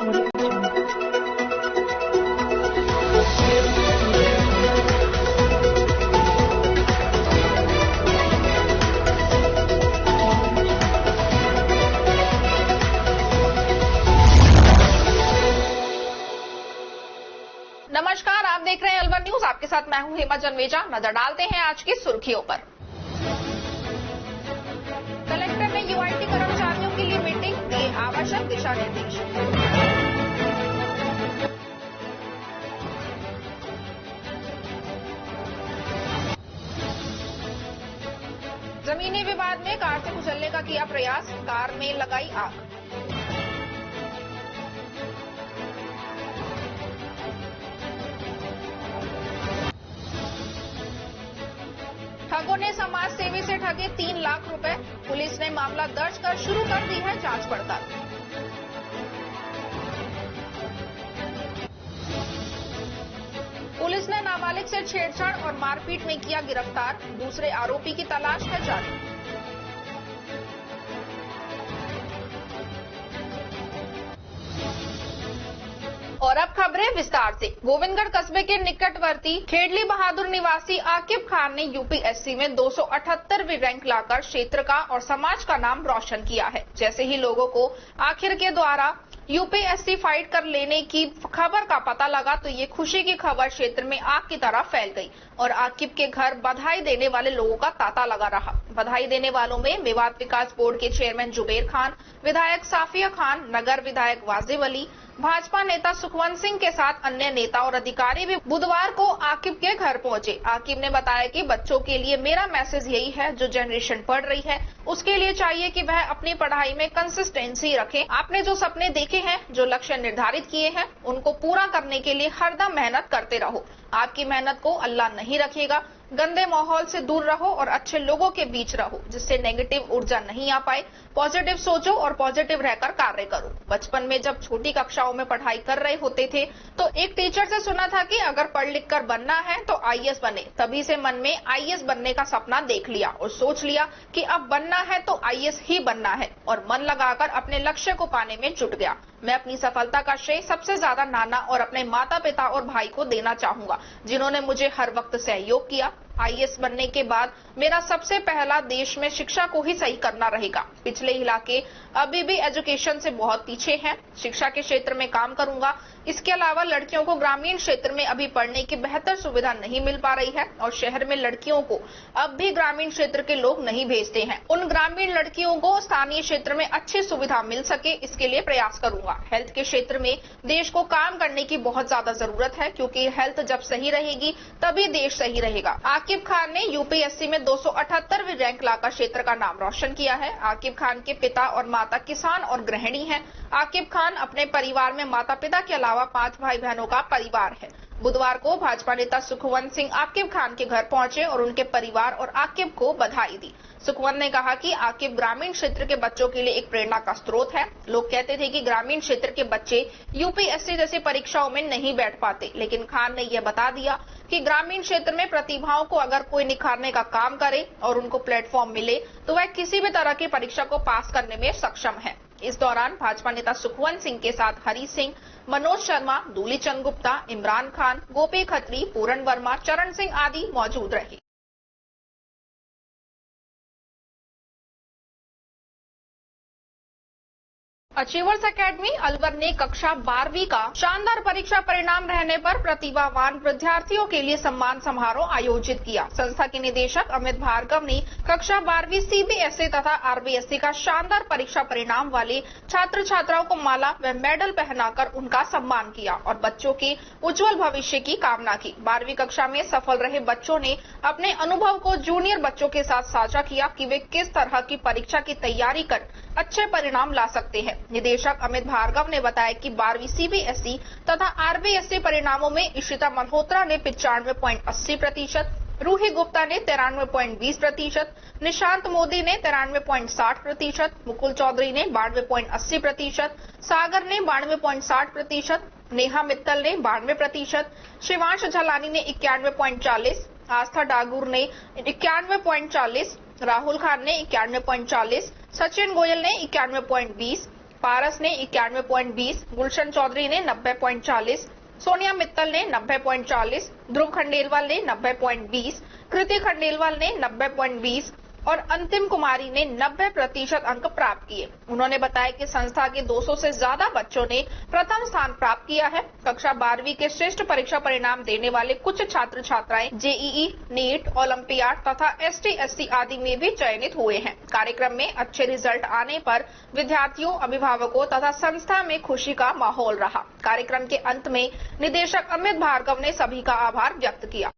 नमस्कार, आप देख रहे हैं अलवर न्यूज। आपके साथ मैं हूं हेमा जन्वेजा। नजर डालते हैं आज की सुर्खियों पर। कलेक्टर ने यूआईटी कर्मचारियों के लिए मीटिंग, दिए आवश्यक दिशा निर्देश। जमीनी विवाद में कार से कुचलने का किया प्रयास, कार में लगाई आग। ठगों ने समाज सेवी से ठगे 3 लाख रुपए, पुलिस ने मामला दर्ज कर शुरू कर दी है जांच पड़ताल। पुलिस ने नाबालिग से छेड़छाड़ और मारपीट में किया गिरफ्तार, दूसरे आरोपी की तलाश है जारी। और अब खबरें विस्तार से। गोविंदगढ़ कस्बे के निकटवर्ती खेड़ली बहादुर निवासी आकिब खान ने यूपीएससी में 278वीं रैंक लाकर क्षेत्र का और समाज का नाम रोशन किया है। जैसे ही लोगों को आखिर के द्वारा यूपीएससी फाइट कर लेने की खबर का पता लगा तो ये खुशी की खबर क्षेत्र में आग की तरह फैल गई और आकिब के घर बधाई देने वाले लोगों का तांता लगा रहा। बधाई देने वालों में मेवात विकास बोर्ड के चेयरमैन जुबेर खान, विधायक साफिया खान, नगर विधायक वाजिब अली, भाजपा नेता सुखवंत सिंह के साथ अन्य नेता और अधिकारी भी बुधवार को आकिब के घर पहुंचे। आकिब ने बताया कि बच्चों के लिए मेरा मैसेज यही है, जो जनरेशन पढ़ रही है उसके लिए चाहिए कि वह अपनी पढ़ाई में कंसिस्टेंसी रखें। आपने जो सपने देखे हैं, जो लक्ष्य निर्धारित किए हैं, उनको पूरा करने के लिए हरदम मेहनत करते रहो। आपकी मेहनत को अल्लाह नहीं रखेगा। गंदे माहौल से दूर रहो और अच्छे लोगों के बीच रहो, जिससे नेगेटिव ऊर्जा नहीं आ पाए। पॉजिटिव सोचो और पॉजिटिव रहकर कार्य करो। बचपन में जब छोटी कक्षाओं में पढ़ाई कर रहे होते थे तो एक टीचर से सुना था कि अगर पढ़ लिख कर बनना है तो आईएएस बने। तभी से मन में आईएएस बनने का सपना देख लिया और सोच लिया कि अब बनना है तो आईएएस ही बनना है और मन लगाकर अपने लक्ष्य को पाने में जुट गया। मैं अपनी सफलता का श्रेय सबसे ज्यादा नाना और अपने माता पिता और भाई को देना चाहूंगा, जिन्होंने मुझे हर वक्त सहयोग किया। आईएएस बनने के बाद मेरा सबसे पहला देश में शिक्षा को ही सही करना रहेगा। पिछले इलाके अभी भी एजुकेशन से बहुत पीछे हैं। शिक्षा के क्षेत्र में काम करूंगा। इसके अलावा लड़कियों को ग्रामीण क्षेत्र में अभी पढ़ने की बेहतर सुविधा नहीं मिल पा रही है और शहर में लड़कियों को अब भी ग्रामीण क्षेत्र के लोग नहीं भेजते हैं। उन ग्रामीण लड़कियों को स्थानीय क्षेत्र में अच्छी सुविधा मिल सके, इसके लिए प्रयास करूंगा। हेल्थ के क्षेत्र में देश को काम करने की बहुत ज्यादा जरूरत है, क्योंकि हेल्थ जब सही रहेगी तभी देश सही रहेगा। आकिब खान ने यूपीएससी में 278वीं रैंक लाकर क्षेत्र का नाम रोशन किया है। आकिब खान के पिता और माता किसान और गृहिणी हैं। आकिब खान अपने परिवार में माता पिता के अलावा 5 भाई बहनों का परिवार है। बुधवार को भाजपा नेता सुखवंत सिंह आकिब खान के घर पहुंचे और उनके परिवार और आकिब को बधाई दी। सुखवंत ने कहा कि आकिब ग्रामीण क्षेत्र के बच्चों के लिए एक प्रेरणा का स्रोत है। लोग कहते थे कि ग्रामीण क्षेत्र के बच्चे यूपीएससी जैसी परीक्षाओं में नहीं बैठ पाते, लेकिन खान ने यह बता दिया कि ग्रामीण क्षेत्र में प्रतिभाओं को अगर कोई निखारने का काम करे और उनको प्लेटफॉर्म मिले तो वह किसी भी तरह की परीक्षा को पास करने में सक्षम है। इस दौरान भाजपा नेता सुखवंत सिंह के साथ हरी सिंह, मनोज शर्मा, दूलीचंद गुप्ता, इमरान खान, गोपी खत्री, पूरन वर्मा, चरण सिंह आदि मौजूद रहे। अचीवर्स एकेडमी अलवर ने कक्षा 12वीं का शानदार परीक्षा परिणाम रहने पर प्रतिभावान विद्यार्थियों के लिए सम्मान समारोह आयोजित किया। संस्था के निदेशक अमित भार्गव ने कक्षा 12वीं सीबीएसई तथा आरबीएसई का शानदार परीक्षा परिणाम वाले छात्र छात्राओं को माला व मेडल पहनाकर उनका सम्मान किया और बच्चों के उज्जवल भविष्य की कामना की। 12वीं कक्षा में सफल रहे बच्चों ने अपने अनुभव को जूनियर बच्चों के साथ साझा किया कि वे किस तरह की परीक्षा की तैयारी कर अच्छे परिणाम ला सकते हैं। निदेशक अमित भार्गव ने बताया कि 12वीं सीबीएसई तथा आरबीएसई परिणामों में इशिता मल्होत्रा ने 95.80%, रूही गुप्ता ने 93.20%, निशांत मोदी ने 93.60%, मुकुल चौधरी ने 92.80%, सागर ने 92.60%, नेहा मित्तल ने 92%, शिवांश झलानी ने 91.40%, आस्था डागुर ने 91.40%, राहुल खान ने 91.40%, सचिन गोयल ने 91.20%, पारस ने 91.20, गुलशन चौधरी ने 90.40, सोनिया मित्तल ने 90.40, ध्रुव खंडेलवाल ने 90.20, कृति खंडेलवाल ने 90.20 और अंतिम कुमारी ने 90% अंक प्राप्त किए। उन्होंने बताया कि संस्था के 200 से ज्यादा बच्चों ने प्रथम स्थान प्राप्त किया है। कक्षा 12वीं के श्रेष्ठ परीक्षा परिणाम देने वाले कुछ छात्र छात्राएं जेईई, नीट, ओलंपियाड तथा ST/SC आदि में भी चयनित हुए हैं। कार्यक्रम में अच्छे रिजल्ट आने पर विद्यार्थियों, अभिभावकों तथा संस्था में खुशी का माहौल रहा। कार्यक्रम के अंत में निदेशक अमित भार्गव ने सभी का आभार व्यक्त किया।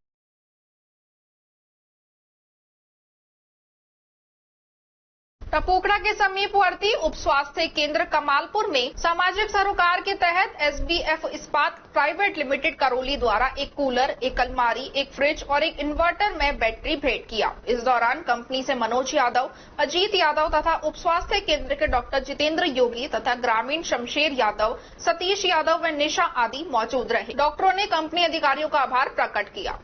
टपोकड़ा के समीपवर्ती उप स्वास्थ्य केंद्र कमालपुर में सामाजिक सरोकार के तहत SBF इस्पात प्राइवेट लिमिटेड करौली द्वारा एक कूलर, एक अलमारी, एक फ्रिज और एक इन्वर्टर में बैटरी भेंट किया। इस दौरान कंपनी से मनोज यादव, अजीत यादव तथा उप स्वास्थ्य केंद्र के डॉक्टर जितेंद्र योगी तथा ग्रामीण शमशेर यादव, सतीश यादव व निशा आदि मौजूद रहे। डॉक्टरों ने कंपनी अधिकारियों का आभार प्रकट किया।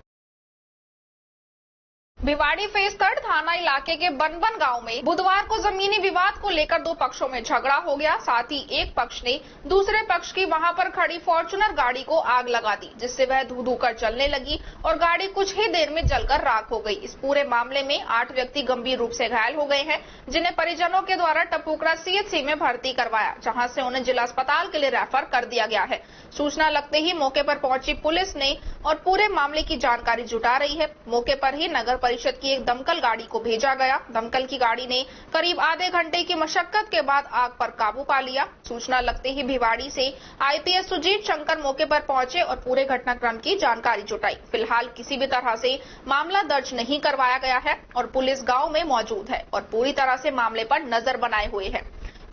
भिवाड़ी फेज 3 थाना इलाके के बनबन गांव में बुधवार को जमीनी विवाद को लेकर दो पक्षों में झगड़ा हो गया। साथ ही एक पक्ष ने दूसरे पक्ष की वहां पर खड़ी फॉर्च्यूनर गाड़ी को आग लगा दी, जिससे वह धू-धू कर जलने लगी और गाड़ी कुछ ही देर में जलकर राख हो गई। इस पूरे मामले में 8 व्यक्ति गंभीर रूप से घायल हो गए हैं, जिन्हें परिजनों के द्वारा टपोकड़ा CHC में भर्ती करवाया, जहाँ से उन्हें जिला अस्पताल के लिए रेफर कर दिया गया है। सूचना लगते ही मौके पर पहुंची पुलिस ने और पूरे मामले की जानकारी जुटा रही है। मौके पर ही नगर परिषद की एक दमकल गाड़ी को भेजा गया। दमकल की गाड़ी ने करीब आधे घंटे की मशक्कत के बाद आग पर काबू पा लिया। सूचना लगते ही भिवाड़ी से IPS सुजीत शंकर मौके पर पहुंचे और पूरे घटनाक्रम की जानकारी जुटाई। फिलहाल किसी भी तरह से मामला दर्ज नहीं करवाया गया है और पुलिस गांव में मौजूद है और पूरी तरह से मामले पर नजर बनाए हुए है।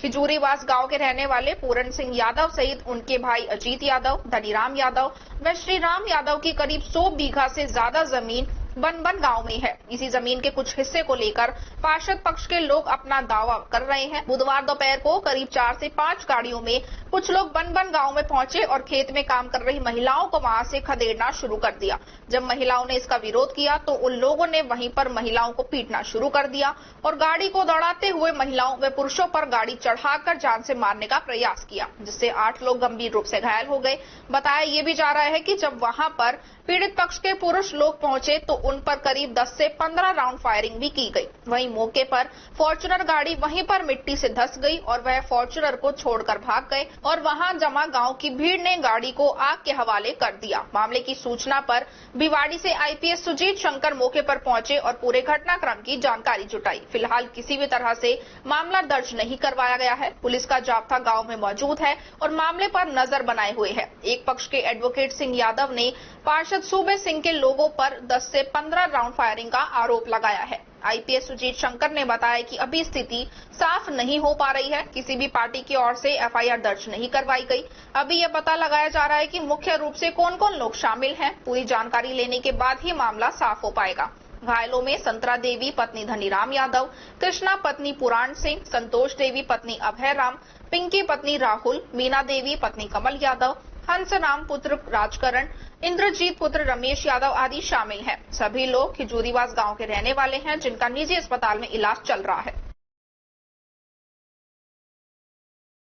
खिजूरीवास गांव के रहने वाले पूरन सिंह यादव सहित उनके भाई अजीत यादव, धनीराम यादव व श्रीराम यादव की करीब 100 बीघा से ज्यादा जमीन बनबन गांव में है। इसी जमीन के कुछ हिस्से को लेकर पार्षद पक्ष के लोग अपना दावा कर रहे हैं। बुधवार दोपहर को करीब 4 से 5 गाड़ियों में कुछ लोग बनबन गांव में पहुंचे और खेत में काम कर रही महिलाओं को वहां से खदेड़ना शुरू कर दिया। जब महिलाओं ने इसका विरोध किया तो उन लोगों ने वहीं पर महिलाओं को पीटना शुरू कर दिया और गाड़ी को दौड़ाते हुए महिलाओं व पुरुषों पर गाड़ी चढ़ाकर जान से मारने का प्रयास किया, जिससे 8 लोग गंभीर रूप से घायल हो गए। बताया ये भी जा रहा है कि जब वहां पर पीड़ित पक्ष के पुरुष लोग पहुंचे तो उन पर करीब 10 से 15 राउंड फायरिंग भी की गई। वहीं मौके पर फॉर्च्यूनर गाड़ी वहीं पर मिट्टी से धंस गई और वह फॉर्च्यूनर को छोड़कर भाग गए और वहां जमा गांव की भीड़ ने गाड़ी को आग के हवाले कर दिया। मामले की सूचना पर भिवाड़ी से IPS सुजीत शंकर मौके पर पहुंचे और पूरे घटनाक्रम की जानकारी जुटाई। फिलहाल किसी भी तरह से मामला दर्ज नहीं करवाया गया है। पुलिस का जाब्ता गाँव में मौजूद है और मामले पर नजर बनाए हुए है। एक पक्ष के एडवोकेट सिंह यादव ने पार्षद सूबे सिंह के लोगों पर 10 से 15 राउंड फायरिंग का आरोप लगाया है। IPS सुजीत शंकर ने बताया कि अभी स्थिति साफ नहीं हो पा रही है। किसी भी पार्टी की ओर से FIR दर्ज नहीं करवाई गई। अभी यह पता लगाया जा रहा है कि मुख्य रूप से कौन-कौन लोग शामिल हैं। पूरी जानकारी लेने के बाद ही मामला साफ हो पाएगा। घायलों में संतरा देवी पत्नी धनीराम यादव, कृष्णा पत्नी पुराण सिंह, संतोष देवी पत्नी अभय राम, पिंकी पत्नी राहुल, मीना देवी पत्नी कमल यादव, हंस राम पुत्र राजकरण, इंद्रजीत पुत्र रमेश यादव आदि शामिल हैं। सभी लोग खिजूरीवास गांव के रहने वाले हैं, जिनका निजी अस्पताल में इलाज चल रहा है।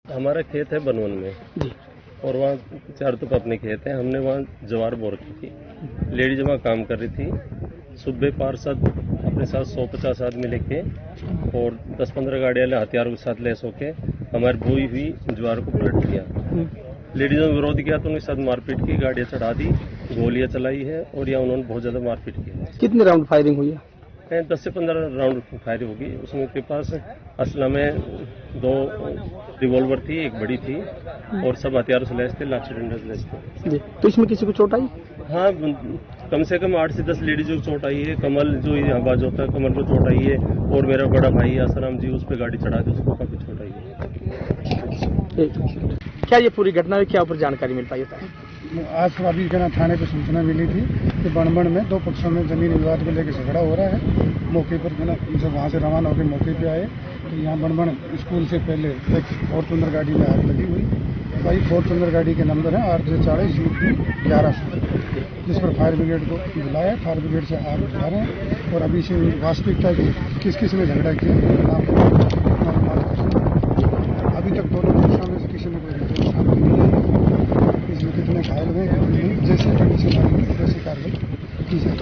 हमारा खेत है बनवन में और वहाँ 4 तो अपने खेत है। हमने वहाँ ज्वार बो रखी थी। लेडीज वहाँ काम कर रही थी। सुबह पार्षद अपने साथ 150 आदमी लेके और 10-15 गाड़ियाँ ले हथियारों के साथ लैस होके हमारी बोई हुई ज्वार को पलट दिया। लेडीजों ने विरोध किया तो उनके साथ मारपीट की, गाड़ियाँ चढ़ा दी, गोलियां चलाई है और यहाँ उन्होंने बहुत ज्यादा मारपीट की है। कितने राउंड फायरिंग हुई है? 10 से 15 राउंड फायरिंग होगी। उसमें के पास असला में 2 रिवॉल्वर थी, एक बड़ी थी और सब हथियारों से लैस थे, लाठी डंडा से लैस थे। तो इसमें किसी को चोट आई? हाँ, कम से कम 8 से 10 लेडीजों को चोट आई है। कमल जो यहाँ बाज होता है, कमल को चोट आई है और मेरा बड़ा भाई आसाराम जी उस पर गाड़ी चढ़ा के उसको काफी चोट आई है। क्या ये पूरी घटना में क्या ऊपर जानकारी मिल पाई है? आज अभी थाने को सूचना मिली थी कि बनबन में 2 पक्षों में जमीन विवाद को लेकर झगड़ा हो रहा है। मौके पर जब वहाँ से रवाना होकर मौके पे आए तो यहाँ बनबन स्कूल से पहले एक फॉर्च्यूनर गाड़ी में आग लगी हुई। भाई फॉर्च्यूनर गाड़ी के नंबर है 840 UP 1100, जिस पर फायर ब्रिगेड को बुलाया। फायर ब्रिगेड से आग बुझा रहे हैं और अभी से वास्तविकता किस किस ने झगड़ा किया अभी तक 2 लोग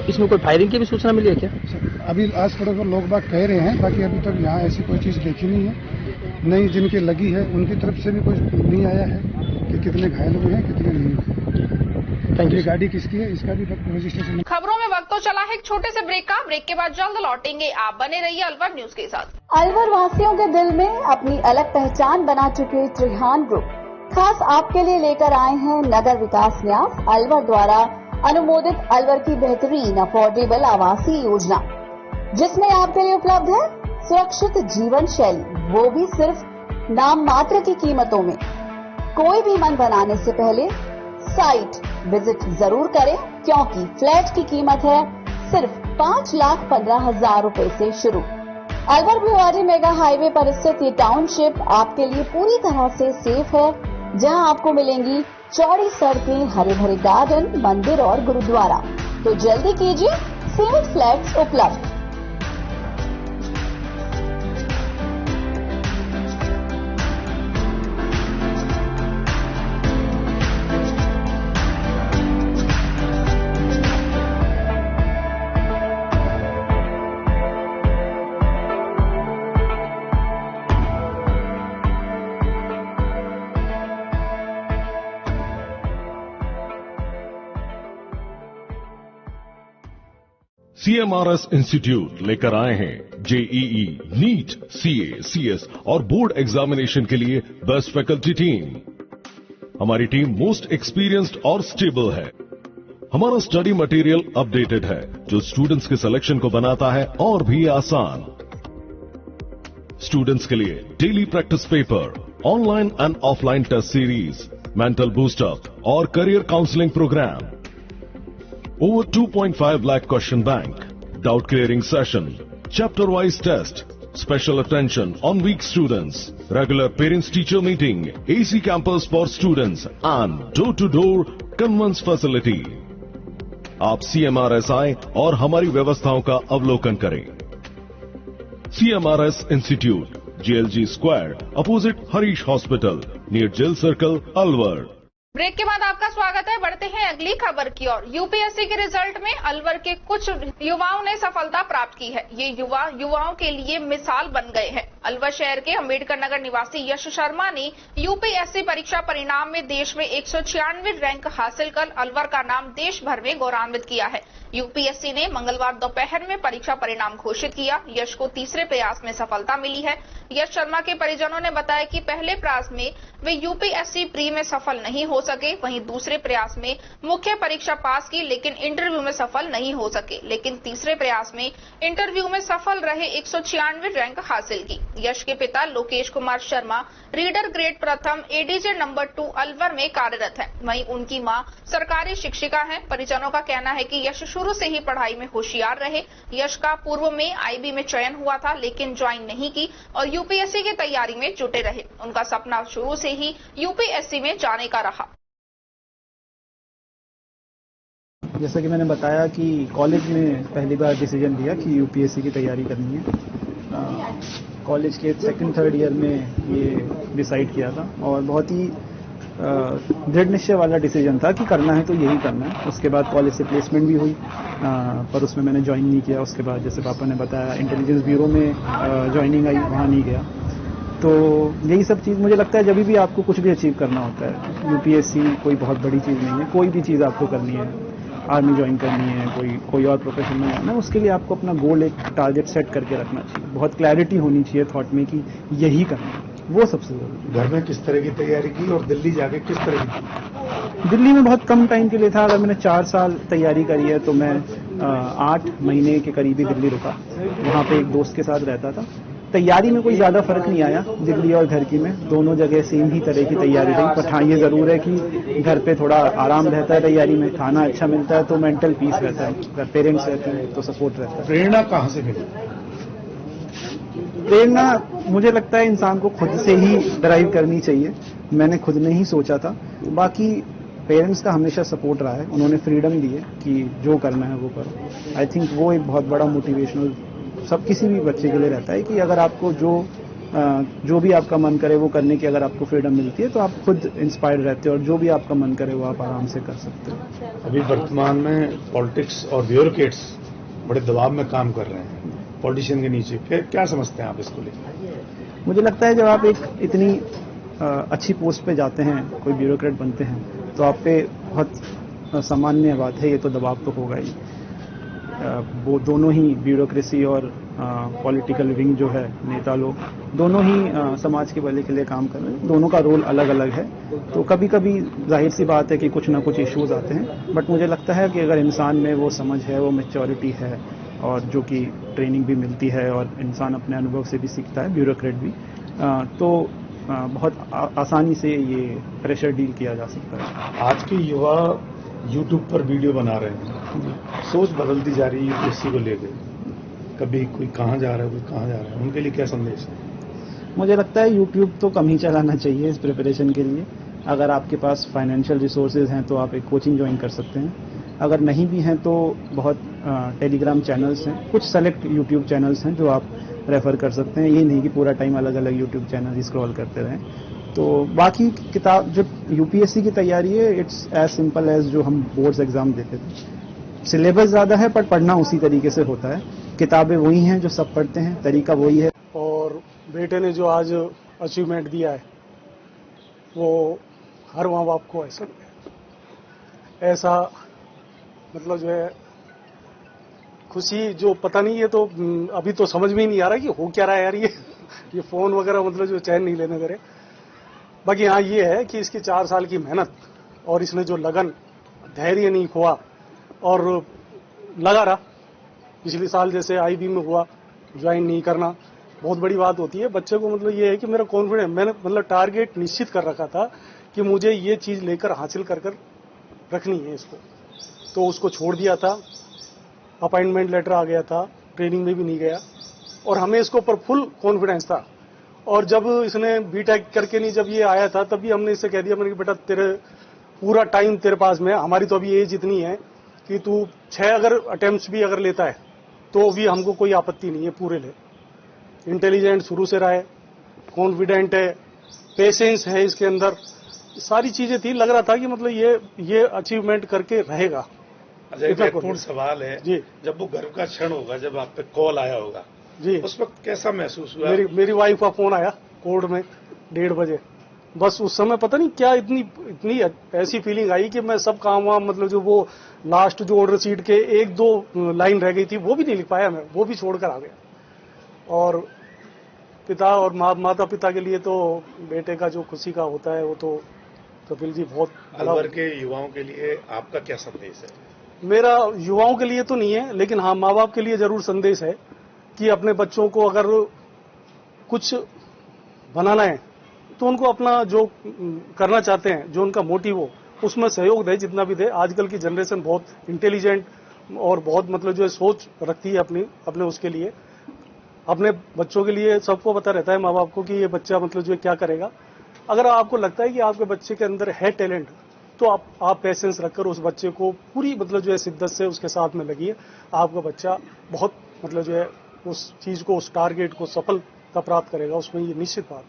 इसमें कोई फायरिंग की भी सूचना मिली है क्या? अभी आस पड़ोस में लोग बात कह रहे हैं, बाकी अभी तक यहाँ ऐसी कोई चीज़ देखी नहीं है। नहीं, जिनकी लगी है उनकी तरफ से भी कुछ नहीं आया है कि कितने घायल हुए हैं, कितने नहीं हुए। Thank you. ये गाड़ी किसकी है, इसका भी रजिस्ट्रेशन। खबरों में वक्त तो चला है एक छोटे से ब्रेक का। ब्रेक के बाद जल्द लौटेंगे। आप बने रहिए अलवर न्यूज के साथ। अलवर वासियों के दिल में अपनी अलग पहचान बना चुके त्रिहान ग्रुप खास आपके लिए लेकर आए हैं नगर विकास न्यास अलवर द्वारा अनुमोदित अलवर की बेहतरीन अफोर्डेबल आवासीय योजना, जिसमें आपके लिए उपलब्ध है सुरक्षित जीवन शैली, वो भी सिर्फ नाम मात्र की कीमतों में। कोई भी मन बनाने से पहले साइट विजिट जरूर करें, क्योंकि फ्लैट की कीमत है सिर्फ 5,15,000 रुपए से शुरू। अलवर भिवाड़ी मेगा हाईवे पर स्थित ये टाउनशिप आपके लिए पूरी तरह से सेफ है, जहां आपको मिलेंगी चौड़ी सड़कें, हरे भरे गार्डन, मंदिर और गुरुद्वारा। तो जल्दी कीजिए, सेफ फ्लैट्स उपलब्ध। CMRS इंस्टीट्यूट लेकर आए हैं जेईई, नीट, सीए, सीएस और बोर्ड एग्जामिनेशन के लिए बेस्ट फैकल्टी टीम। हमारी टीम मोस्ट एक्सपीरियंस्ड और स्टेबल है। हमारा स्टडी मटेरियल अपडेटेड है, जो स्टूडेंट्स के सिलेक्शन को बनाता है और भी आसान। स्टूडेंट्स के लिए daily practice paper, online and offline test series, mental boost up और career counselling programme. Over 2.5 lakh question bank, doubt clearing session, chapter wise test, special attention on weak students, regular parents teacher meeting, AC campus for students and door to door conveyance facility। आप CMRS आए और हमारी व्यवस्थाओं का अवलोकन करें। CMRS institute, JLG square, opposite Harish hospital, near jail circle, Alwar. Break के बाद आपका स्वागत है। बढ़ते हैं अगली खबर की ओर। यूपीएससी के रिजल्ट में अलवर के कुछ युवाओं ने सफलता प्राप्त की है। ये युवाओं के लिए मिसाल बन गए हैं। अलवर शहर के अंबेडकर नगर निवासी यश शर्मा ने यूपीएससी परीक्षा परिणाम में देश में 196 रैंक हासिल कर अलवर का नाम देश भर में गौरवान्वित किया है। यूपीएससी ने मंगलवार दोपहर में परीक्षा परिणाम घोषित किया। यश को तीसरे प्रयास में सफलता मिली है। यश शर्मा के परिजनों ने बताया कि पहले प्रयास में वे यूपीएससी प्री में सफल नहीं हो सके, वहीं दूसरे प्रयास में मुख्य परीक्षा पास की, लेकिन इंटरव्यू में सफल नहीं हो सके। लेकिन तीसरे प्रयास में इंटरव्यू में सफल रहे 196 रैंक हासिल की। यश के पिता लोकेश कुमार शर्मा रीडर ग्रेड प्रथम एडीजे नंबर 2 अलवर में कार्यरत है। वहीं उनकी मां सरकारी शिक्षिका हैं। परिजनों का कहना है कि यश शुरू से ही पढ़ाई में होशियार रहे। यश का पूर्व में आईबी में चयन हुआ था, लेकिन ज्वाइन नहीं की और यूपीएससी की तैयारी में जुटे रहे। उनका सपना शुरू से ही यूपीएससी में जाने का रहा। जैसा कि मैंने बताया कि कॉलेज में पहली बार डिसीजन लिया कि यूपीएससी की तैयारी करनी है। कॉलेज के सेकंड थर्ड ईयर में ये डिसाइड किया था और बहुत ही दृढ़ निश्चय वाला डिसीजन था कि करना है तो यही करना है। उसके बाद कॉलेज से प्लेसमेंट भी हुई, पर उसमें मैंने ज्वाइन नहीं किया। उसके बाद जैसे पापा ने बताया इंटेलिजेंस ब्यूरो में ज्वाइनिंग आई, वहाँ नहीं गया। तो यही सब चीज़ मुझे लगता है जब भी आपको कुछ भी अचीव करना होता है, यूपीएससी कोई बहुत बड़ी चीज़ नहीं है। कोई भी चीज़ आपको करनी है, आर्मी ज्वाइन करनी है, कोई और प्रोफेशन में जाना है, उसके लिए आपको अपना गोल, एक टारगेट सेट करके रखना चाहिए। बहुत क्लैरिटी होनी चाहिए थॉट में कि यही करना है, वो सबसे जरूरी। घर में किस तरह की तैयारी की और दिल्ली जाके किस तरह की? दिल्ली में बहुत कम टाइम के लिए था। अगर मैंने 4 साल तैयारी करी है तो मैं 8 महीने के करीब ही दिल्ली रुका। वहाँ पे एक दोस्त के साथ रहता था। तैयारी में कोई ज़्यादा फर्क नहीं आया दिल्ली और घर की में, दोनों जगह सेम ही तरह की तैयारी रही। पर हाँ, ये ज़रूर है कि घर पे थोड़ा आराम रहता है, तैयारी में खाना अच्छा मिलता है तो मेंटल पीस रहता है, घर पेरेंट्स रहते हैं तो सपोर्ट रहता है। प्रेरणा कहाँ से मिली? प्रेरणा मुझे लगता है इंसान को खुद से ही ड्राइव करनी चाहिए। मैंने खुद ने ही सोचा था। बाकी पेरेंट्स का हमेशा सपोर्ट रहा है, उन्होंने फ्रीडम दी है कि जो करना है वो करो। आई थिंक वो एक बहुत बड़ा मोटिवेशनल सब किसी भी बच्चे के लिए रहता है कि अगर आपको जो जो भी आपका मन करे वो करने की अगर आपको फ्रीडम मिलती है तो आप खुद इंस्पायर्ड रहते हो और जो भी आपका मन करे वो आप आराम से कर सकते हो। अभी वर्तमान में पॉलिटिक्स और ब्यूरोक्रेट्स बड़े दबाव में काम कर रहे हैं पॉलिटिशियन के नीचे, फिर क्या समझते हैं आप इसको लेकर? मुझे लगता है जब आप एक इतनी अच्छी पोस्ट पे जाते हैं, कोई ब्यूरोक्रेट बनते हैं, तो आप पे बहुत सामान्य बात है, ये तो दबाव तो होगा ही। वो दोनों ही ब्यूरोक्रेसी और पॉलिटिकल विंग जो है, नेता लोग दोनों ही समाज के भले के लिए काम कर रहे हैं, दोनों का रोल अलग अलग है। तो कभी कभी जाहिर सी बात है कि कुछ ना कुछ इश्यूज आते हैं, बट मुझे लगता है कि अगर इंसान में वो समझ है, वो मैच्योरिटी है और जो कि ट्रेनिंग भी मिलती है और इंसान अपने अनुभव से भी सीखता है, ब्यूरोक्रेट भी, तो बहुत आसानी से ये प्रेशर डील किया जा सकता है। आज के युवा यूट्यूब पर वीडियो बना रहे हैं, सोच बदलती जा रही है यूपीएससी को लेकर, कभी कोई कहाँ जा रहा है, कोई कहाँ जा रहा है, उनके लिए क्या संदेश है? मुझे लगता है यूट्यूब तो कम ही चलाना चाहिए इस प्रिपरेशन के लिए। अगर आपके पास फाइनेंशियल रिसोर्सेज हैं तो आप एक कोचिंग ज्वाइन कर सकते हैं, अगर नहीं भी हैं तो बहुत टेलीग्राम चैनल्स हैं, कुछ सेलेक्ट यूट्यूब चैनल्स हैं जो आप रेफर कर सकते हैं। ये नहीं कि पूरा टाइम अलग अलग यूट्यूब चैनल ही स्क्रॉल करते रहें। तो बाकी किताब जो यूपीएससी की तैयारी है, इट्स एज सिंपल एज जो हम बोर्ड्स एग्जाम देते थे। सिलेबस ज्यादा है पर पढ़ना उसी तरीके से होता है, किताबें वही हैं जो सब पढ़ते हैं, तरीका वही है। और बेटे ने जो आज अचीवमेंट दिया है वो हर माँ बाप को ऐसा मतलब जो है खुशी जो पता नहीं है, तो अभी तो समझ में ही नहीं आ रहा कि हो क्या रहा है यार। ये फोन वगैरह मतलब जो चैन नहीं लेने दे रहे। बाकी हाँ ये है कि इसकी 4 साल की मेहनत और इसने जो लगन, धैर्य नहीं खोआ और लगा रहा। पिछले साल जैसे आईबी में हुआ, ज्वाइन नहीं करना बहुत बड़ी बात होती है। बच्चे को मतलब ये है कि मेरा कॉन्फिडेंस, मैंने मतलब टारगेट निश्चित कर रखा था कि मुझे ये चीज लेकर हासिल कर रखनी है इसको, तो उसको छोड़ दिया था। अपॉइंटमेंट लेटर आ गया था, ट्रेनिंग में भी नहीं गया और हमें इसके ऊपर फुल कॉन्फिडेंस था। और जब इसने बीटेक करके नहीं, जब ये आया था तब भी हमने इससे कह दिया, मैंने कि बेटा तेरे पूरा टाइम तेरे पास में, हमारी तो अभी एज इतनी है कि तू 6 अगर अटेम्प्ट्स भी अगर लेता है तो भी हमको कोई आपत्ति नहीं है, पूरे ले। इंटेलिजेंट शुरू से रहा है, कॉन्फिडेंट है, पेशेंस है इसके अंदर, सारी चीजें थी। लग रहा था कि मतलब ये अचीवमेंट करके रहेगा। अच्छा, एक महत्वपूर्ण सवाल है जी, जब वो गर्व का क्षण होगा, जब आप पे कॉल आया होगा जी, उस वक्त कैसा महसूस हुआ? मेरी वाइफ का फोन आया कोर्ट में 1:30 बजे। बस उस समय पता नहीं क्या इतनी ऐसी फीलिंग आई कि मैं सब काम वहां मतलब जो वो लास्ट जो ऑर्डर शीट के 1-2 लाइन रह गई थी वो भी नहीं लिख पाया मैं, वो भी छोड़कर आ गया। और पिता और माता पिता के लिए तो बेटे का जो खुशी का होता है वो तो कपिल जी बहुत। अलवर के युवाओं के लिए आपका क्या संदेश है? मेरा युवाओं के लिए तो नहीं है, लेकिन हाँ माँ बाप के लिए जरूर संदेश है कि अपने बच्चों को अगर कुछ बनाना है तो उनको अपना जो करना चाहते हैं, जो उनका मोटिव हो, उसमें सहयोग दे, जितना भी दे। आजकल की जनरेशन बहुत इंटेलिजेंट और बहुत मतलब जो है सोच रखती है अपने उसके लिए, अपने बच्चों के लिए। सबको पता रहता है माँ बाप को कि ये बच्चा मतलब जो है क्या करेगा। अगर आपको लगता है कि आपके बच्चे के अंदर है टैलेंट, तो आप पेशेंस रखकर उस बच्चे को पूरी मतलब जो है शिद्दत से उसके साथ में लगिए। आपका बच्चा बहुत मतलब जो है उस चीज को, उस टारगेट को सफलता प्राप्त करेगा, उसमें ये निश्चित बात।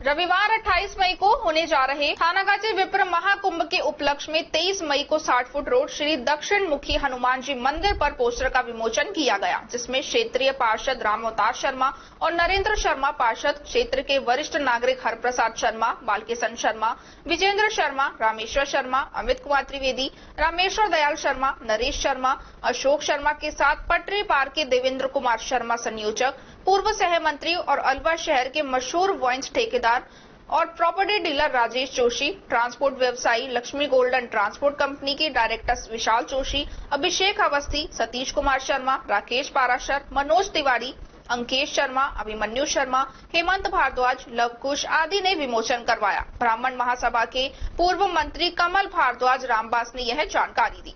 रविवार 28 मई को होने जा रहे थानागाची विप्र महाकुंभ के उपलक्ष्य में 23 मई को 60 फुट रोड श्री दक्षिण मुखी हनुमान जी मंदिर पर पोस्टर का विमोचन किया गया, जिसमें क्षेत्रीय पार्षद राम अवतार शर्मा और नरेंद्र शर्मा पार्षद, क्षेत्र के वरिष्ठ नागरिक हरप्रसाद शर्मा, बालकिशन शर्मा, विजेंद्र शर्मा, रामेश्वर शर्मा, अमित कुमार त्रिवेदी, रामेश्वर दयाल शर्मा, नरेश शर्मा, अशोक शर्मा के साथ पटरी पार के देवेंद्र कुमार शर्मा संयोजक, पूर्व सह मंत्री और अलवर शहर के मशहूर वाइन्स ठेकेदार और property dealer Rajesh Joshi, transport व्यवसायी लक्ष्मी गोल्डन ट्रांसपोर्ट कंपनी के डायरेक्टर विशाल जोशी, अभिषेक अवस्थी, सतीश कुमार शर्मा, राकेश पाराशर, मनोज तिवारी, अंकेश शर्मा, अभिमन्यु शर्मा, हेमंत भारद्वाज, लवकुश आदि ने विमोचन करवाया। ब्राह्मण महासभा के पूर्व मंत्री कमल भारद्वाज रामबास ने यह जानकारी दी।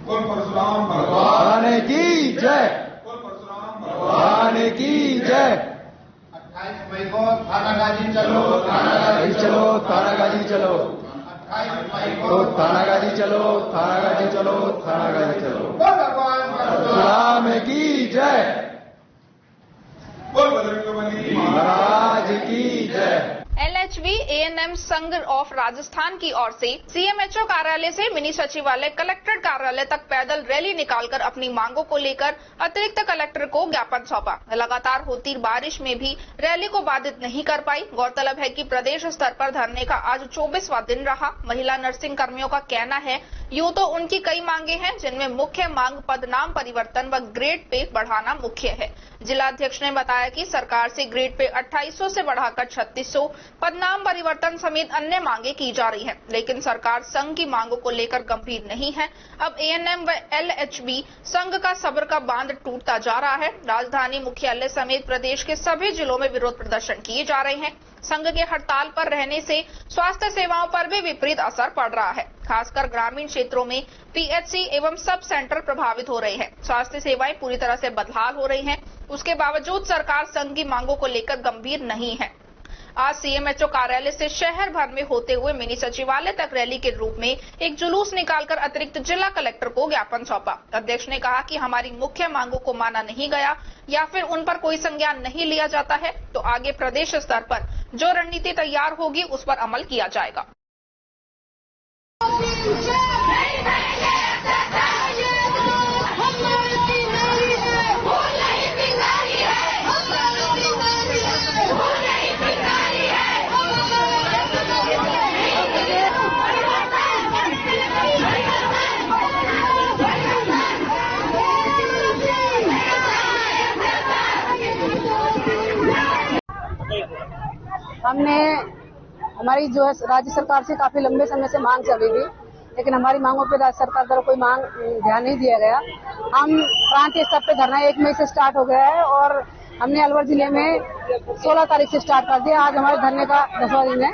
परशुराम भगवान की जय, भगवान की जय। 28 मई को थानागाजी चलो, थानागाजी चलो, थानागाजी चलो। 28 मई को थानागाजी चलो, थानागाजी चलो, थानागाजी चलो। भगवान परशुराम की जय। महाराज की जय। LHV ANM संघ ऑफ राजस्थान की ओर से CMHO कार्यालय से मिनी सचिवालय कलेक्ट्रेट कार्यालय तक पैदल रैली निकालकर अपनी मांगों को लेकर अतिरिक्त कलेक्टर को ज्ञापन सौंपा। लगातार होती बारिश में भी रैली को बाधित नहीं कर पाई। गौरतलब है कि प्रदेश स्तर पर धरने का आज 24वां दिन रहा। महिला नर्सिंग कर्मियों का कहना है यूं तो उनकी कई मांगे हैं, जिनमें मुख्य मांग पदनाम परिवर्तन व ग्रेड पे बढ़ाना मुख्य है। जिलाध्यक्ष ने बताया कि सरकार से ग्रेड पे 2800 से बढ़ाकर 3600, पदनाम परिवर्तन समेत अन्य मांगे की जा रही हैं, लेकिन सरकार संघ की मांगों को लेकर गंभीर नहीं है। अब ANM व LHV संघ का सब्र का बांध टूटता जा रहा है। राजधानी मुख्यालय समेत प्रदेश के सभी जिलों में विरोध प्रदर्शन किए जा रहे हैं। संघ के हड़ताल पर रहने से स्वास्थ्य सेवाओं पर भी विपरीत असर पड़ रहा है। खासकर ग्रामीण क्षेत्रों में PHC एवं सब सेंटर प्रभावित हो रहे हैं। स्वास्थ्य सेवाएं पूरी तरह से बदहाल हो रही हैं। उसके बावजूद सरकार संघ की मांगों को लेकर गंभीर नहीं है। आज CMHO कार्यालय से शहर भर में होते हुए मिनी सचिवालय तक रैली के रूप में एक जुलूस निकालकर अतिरिक्त जिला कलेक्टर को ज्ञापन सौंपा। अध्यक्ष ने कहा कि हमारी मुख्य मांगों को माना नहीं गया या फिर उन पर कोई संज्ञान नहीं लिया जाता है तो आगे प्रदेश स्तर पर जो रणनीति तैयार होगी उस पर अमल किया जाएगा। हमने हमारी जो है राज्य सरकार से काफी लंबे समय से मांग चल रही थी, लेकिन हमारी मांगों पर राज्य सरकार द्वारा कोई ध्यान नहीं दिया गया। हम प्रांतीय स्तर पे धरना 1 मई से स्टार्ट हो गया है और हमने अलवर जिले में 16 तारीख से स्टार्ट कर दिया। आज हमारे धरने का 10वां दिन है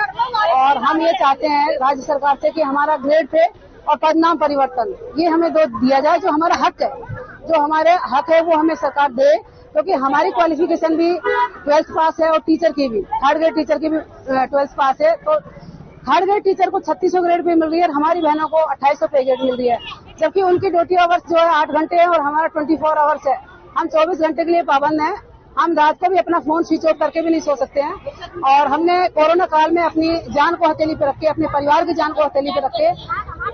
और हम ये चाहते हैं राज्य सरकार से कि हमारा ग्रेड पे और पदनाम परिवर्तन ये हमें दिया जाए। जो हमारा हक है, जो हमारे हक है वो हमें सरकार दे, क्योंकि हमारी क्वालिफिकेशन भी 12th पास है और टीचर की भी 3rd ग्रेड टीचर की भी 12th पास है। तो 3rd ग्रेड टीचर को 3600 ग्रेड पे मिल रही है और हमारी बहनों को 2800 पे ग्रेड मिल रही है, जबकि उनकी ड्यूटी आवर्स जो है 8 घंटे है और हमारा 24 आवर्स है। हम 24 घंटे के लिए पाबंद हैं। हम रात को भी अपना फोन स्विच ऑफ करके भी नहीं सो सकते हैं और हमने कोरोना काल में अपनी जान को हथेली पे रख के, अपने परिवार की जान को हथेली पे रख के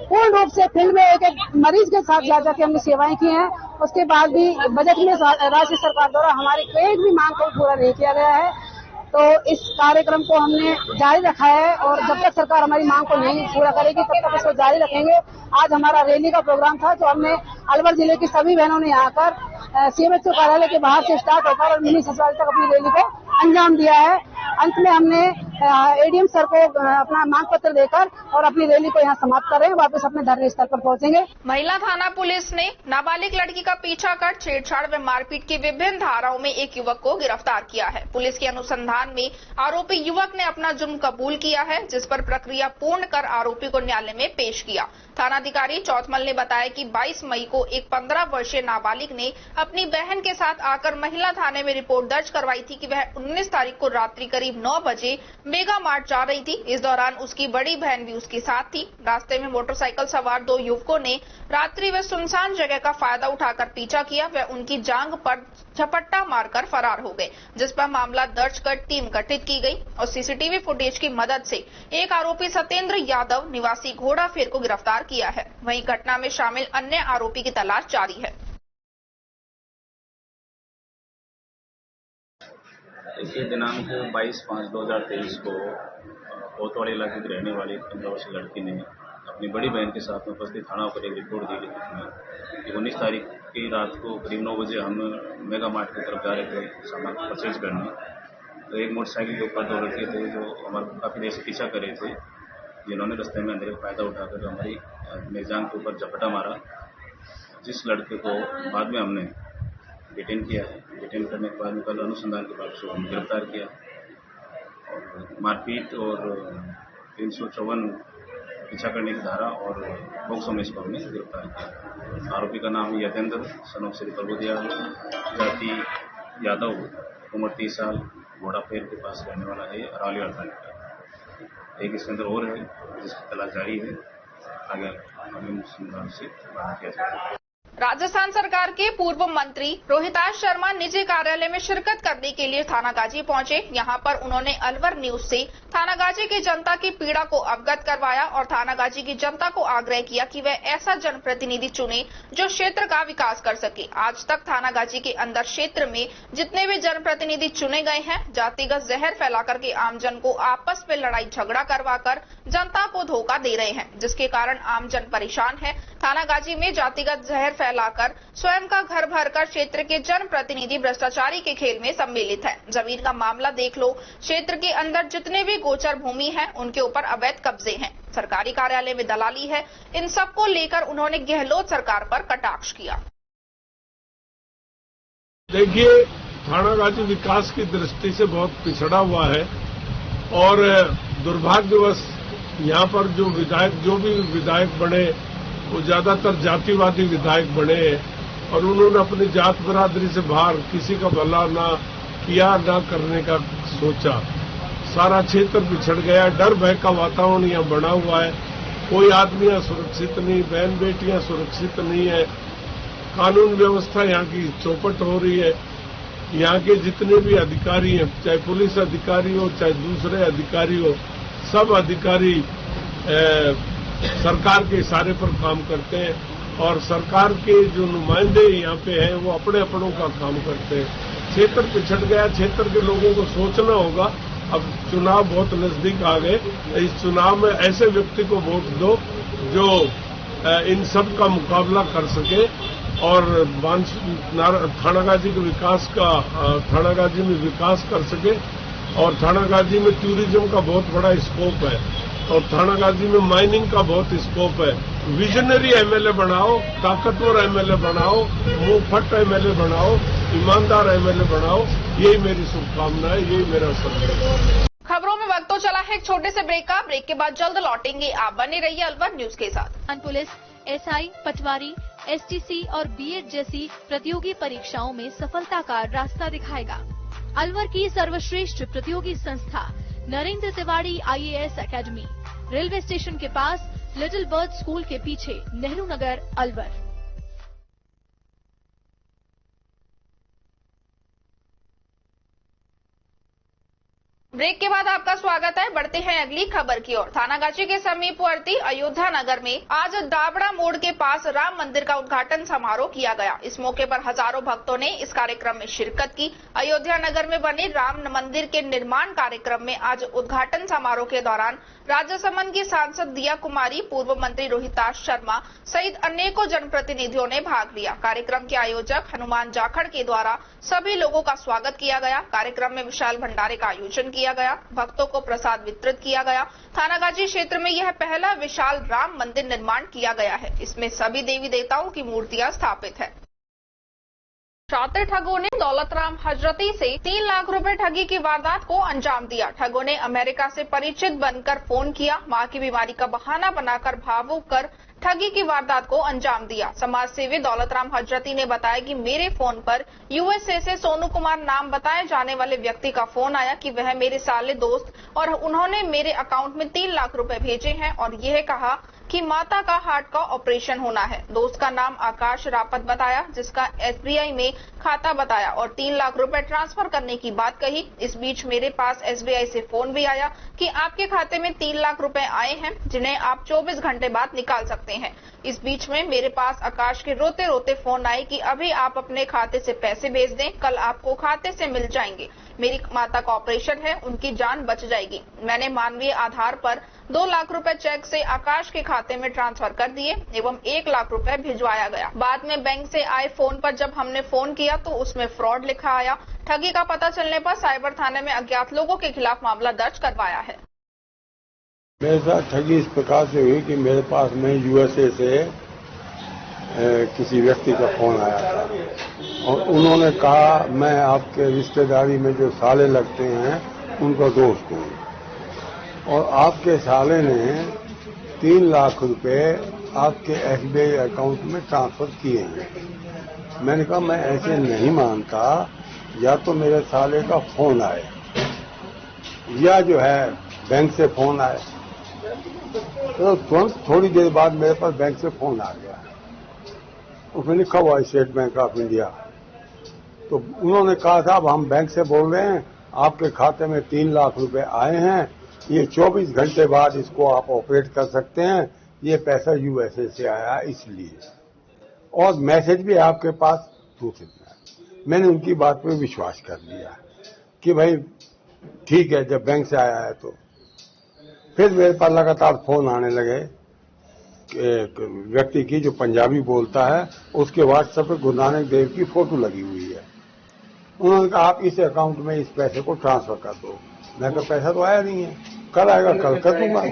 पूर्ण रूप से फील्ड में एक मरीज के साथ जा जाके हमने सेवाएं की हैं। उसके बाद भी बजट में राज्य सरकार द्वारा हमारी एक भी मांग को पूरा नहीं किया गया है। तो इस कार्यक्रम को हमने जारी रखा है और जब तक सरकार हमारी मांग को नहीं पूरा करेगी तब तक इसको जारी रखेंगे। आज हमारा रैली का प्रोग्राम था जो हमने अलवर जिले की सभी बहनों ने यहाँ कर CMHO कार्यालय के बाहर से स्टार्ट होकर और मिनी सचिवालय तक अपनी रैली को अंजाम दिया है। अंत में हमने ADM सर को अपना मांग पत्र देकर और अपनी रैली को यहाँ समाप्त कर रहे हैं। वापस अपने धरने स्थल पर पहुंचेंगे। महिला थाना पुलिस ने नाबालिग लड़की का पीछा कर छेड़छाड़ व मारपीट की विभिन्न धाराओं में एक युवक को गिरफ्तार किया है। पुलिस के अनुसंधान में आरोपी युवक ने अपना जुर्म कबूल किया है, जिस पर प्रक्रिया पूर्ण कर आरोपी को न्यायालय में पेश किया। थानाधिकारी चौथमल ने बताया कि 22 मई को एक 15 वर्षीय नाबालिग ने अपनी बहन के साथ आकर महिला थाने में रिपोर्ट दर्ज करवाई थी कि वह 19 तारीख को रात्रि करीब 9 बजे मेगा मार्ट जा रही थी। इस दौरान उसकी बड़ी बहन भी उसके साथ थी। रास्ते में मोटरसाइकिल सवार 2 युवकों ने रात्रि व सुनसान जगह का फायदा उठाकर पीछा किया। वह उनकी जांघ पर झपट्टा मारकर फरार हो गए, जिस पर मामला दर्ज कर टीम गठित की गई और CCTV फुटेज की मदद से एक आरोपी सत्येंद्र यादव निवासी घोड़ा फेर को गिरफ्तार किया है। वहीं घटना में शामिल अन्य आरोपी की तलाश जारी है। इसी दिनांक 22/5/2023 को कोतवाड़ी इलाके की रहने वाली 15 वर्षीय लड़की ने अपनी बड़ी बहन के साथ में उपस्थित थाना पर एक रिपोर्ट दी थी कि 19 तारीख की रात को करीब 9 बजे हम मेगा मार्ट की तरफ जा रहे थे सामान परचेज करने। तो एक मोटरसाइकिल के ऊपर 2 लड़के थे जो हमारे काफ़ी देर से पीछा कर रहे थे, जिन्होंने रास्ते में अंधेरे का फायदा उठाकर हमारी मेरी जांघ के ऊपर झपटा मारा, जिस लड़के को बाद में हमने डिटेन किया है। डिटेन करने के बाद में कल अनुसंधान के बाद उसको हमने गिरफ्तार किया और मारपीट और 354 पीछा करने की धारा और बॉक्सों में इसको हमने गिरफ्तार किया। आरोपी का नाम यतेंद्र सन ऑफ श्री प्रभुदिया, जाति यादव, उम्र 30 साल, घोड़ा फेर के पास रहने वाला है, अरावली थाने का। एक इसके अंदर और है जिसकी तलाश जारी है, आगे अनुसंधान से बात किया जाएगा। राजस्थान सरकार के पूर्व मंत्री रोहिताश शर्मा निजी कार्यालय में शिरकत करने के लिए थानागाजी पहुंचे। यहां पर उन्होंने अलवर न्यूज से थानागाजी की जनता की पीड़ा को अवगत करवाया और थानागाजी की जनता को आग्रह किया कि वह ऐसा जनप्रतिनिधि चुने जो क्षेत्र का विकास कर सके। आज तक थानागाजी के अंदर क्षेत्र में जितने भी जनप्रतिनिधि चुने गए हैं, जातिगत जहर फैलाकर के आमजन को आपस में लड़ाई झगड़ा करवाकर जनता को धोखा दे रहे हैं, जिसके कारण आमजन परेशान है। थानागाजी में जातिगत जहर फैलाकर स्वयं का घर भरकर क्षेत्र के जनप्रतिनिधि भ्रष्टाचारी के खेल में सम्मिलित है। जमीन का मामला देख लो, क्षेत्र के अंदर जितने भी गोचर भूमि है उनके ऊपर अवैध कब्जे हैं, सरकारी कार्यालय में दलाली है। इन सब को लेकर उन्होंने गहलोत सरकार पर कटाक्ष किया। देखिए, थानागाजी विकास की दृष्टि से बहुत पिछड़ा हुआ है और दुर्भाग्यवश यहाँ पर जो भी विधायक बने वो ज्यादातर जातिवादी विधायक बने और उन्होंने अपनी जात बरादरी से बाहर किसी का भला ना किया ना करने का सोचा। सारा क्षेत्र पिछड़ गया, डर भय का वातावरण यहाँ बना हुआ है। कोई आदमी यहाँ सुरक्षित नहीं, बहन बेटियां सुरक्षित नहीं है, कानून व्यवस्था यहाँ की चौपट हो रही है। यहाँ के जितने भी अधिकारी हैं, चाहे पुलिस अधिकारी हो चाहे दूसरे अधिकारी हो, सब अधिकारी सरकार के इशारे पर काम करते हैं और सरकार के जो नुमाइंदे यहाँ पे हैं वो अपने अपनों का काम करते हैं। क्षेत्र पिछड़ गया, क्षेत्र के लोगों को सोचना होगा। अब चुनाव बहुत नजदीक आ गए, इस चुनाव में ऐसे व्यक्ति को वोट दो जो इन सब का मुकाबला कर सके और थानागाजी के विकास का थानागाजी में विकास कर सके। और थानागाजी में टूरिज्म का बहुत बड़ा स्कोप है और थानागाजी में माइनिंग का बहुत स्कोप है। विजनरी एमएलए बनाओ, ताकतवर एमएलए बनाओ, मुंहफट एमएलए बनाओ, ईमानदार एमएलए बनाओ, यही मेरी शुभकामना है, यही मेरा संदेश है। खबरों में वक्त तो चला है एक छोटे से ब्रेक का। ब्रेक के बाद जल्द लौटेंगे। आप बने रहिए अलवर न्यूज के साथ। पुलिस, एसआई, पटवारी, एसटीसी और बीएड जैसी प्रतियोगी परीक्षाओं में सफलता का रास्ता दिखाएगा। अलवर की सर्वश्रेष्ठ प्रतियोगी संस्था Narendra Tiwari IAS academy, railway station के पास, लिटिल बर्ड स्कूल के पीछे, नेहरू नगर, अलवर। ब्रेक के बाद आपका स्वागत है। बढ़ते हैं अगली खबर की ओर। थानागाजी के समीपवर्ती अयोध्या नगर में आज दाबड़ा मोड़ के पास राम मंदिर का उद्घाटन समारोह किया गया। इस मौके पर हजारों भक्तों ने इस कार्यक्रम में शिरकत की। अयोध्या नगर में बने राम मंदिर के निर्माण कार्यक्रम में आज उद्घाटन समारोह के दौरान राजसमंद की सांसद दिया कुमारी, पूर्व मंत्री रोहिताश शर्मा सहित अनेकों जनप्रतिनिधियों ने भाग लिया। कार्यक्रम के आयोजक हनुमान जाखड़ के द्वारा सभी लोगों का स्वागत किया गया। कार्यक्रम में विशाल भंडारे का आयोजन किया गया, भक्तों को प्रसाद वितरित किया गया। थानागाजी क्षेत्र में यह पहला विशाल राम मंदिर निर्माण किया गया है। इसमें सभी देवी देवताओं की मूर्तियां स्थापित है। शातिर ठगों ने दौलतराम हजरती से 3 लाख रुपए ठगी की वारदात को अंजाम दिया। ठगों ने अमेरिका से परिचित बनकर फोन किया, मां की बीमारी का बहाना बनाकर भावुक कर ठगी की वारदात को अंजाम दिया। समाज सेवी दौलतराम हजरती ने बताया कि मेरे फोन पर यूएसए से सोनू कुमार नाम बताए जाने वाले व्यक्ति का फोन आया कि वह मेरे साले दोस्त और उन्होंने मेरे अकाउंट में 3 लाख रुपए भेजे हैं और यह कहा कि माता का हार्ट का ऑपरेशन होना है। दोस्त का नाम आकाश रापत बताया, जिसका एसबीआई में खाता बताया और 3 लाख रुपए ट्रांसफर करने की बात कही। इस बीच मेरे पास एसबीआई से फोन भी आया कि आपके खाते में 3 लाख रुपए आए हैं, जिन्हें आप 24 घंटे बाद निकाल सकते हैं। इस बीच में मेरे पास आकाश के रोते रोते फोन आए कि अभी आप अपने खाते से पैसे भेज दें, कल आपको खाते से मिल जाएंगे। मेरी माता का ऑपरेशन है, उनकी जान बच जाएगी। मैंने मानवीय आधार पर 2 लाख रुपए चेक से आकाश के खाते में ट्रांसफर कर दिए एवं 1 लाख रुपए भिजवाया गया। बाद में बैंक से आए फोन पर जब हमने फोन किया तो उसमें फ्रॉड लिखा आया। ठगी का पता चलने पर साइबर थाने में अज्ञात लोगों के खिलाफ मामला दर्ज करवाया है। मेरे साथ ठगी इस प्रकार से हुई कि मेरे पास में यूएसए से किसी व्यक्ति का फोन आया था और उन्होंने कहा मैं आपके रिश्तेदारी में जो साले लगते हैं उनका दोस्त हूँ और आपके साले ने 3 लाख रुपए आपके एसबीआई अकाउंट में ट्रांसफर किए हैं। मैंने कहा मैं ऐसे नहीं मानता, या तो मेरे साले का फोन आए या जो है बैंक से फोन आए। तो तुरंत थोड़ी देर बाद मेरे पास बैंक से फोन आ गया उसमें लिखा हुआ है स्टेट बैंक ऑफ इंडिया। तो उन्होंने कहा था अब हम बैंक से बोल रहे हैं, आपके खाते में 3 लाख रुपए आए हैं, ये 24 घंटे बाद इसको आप ऑपरेट कर सकते हैं, ये पैसा यूएसए से आया इसलिए, और मैसेज भी आपके पास सूचित है। मैंने उनकी बात पे विश्वास कर लिया कि भाई ठीक है, जब बैंक से आया है तो। फिर मेरे पास लगातार फोन आने लगे, एक व्यक्ति की जो पंजाबी बोलता है, उसके व्हाट्सएप पे गुरु नानक देव की फोटो लगी हुई है। उन्होंने कहा आप इस अकाउंट में इस पैसे को ट्रांसफर कर दो। मैं कहा पैसा तो आया नहीं है, कल आएगा, कल कर दूंगा।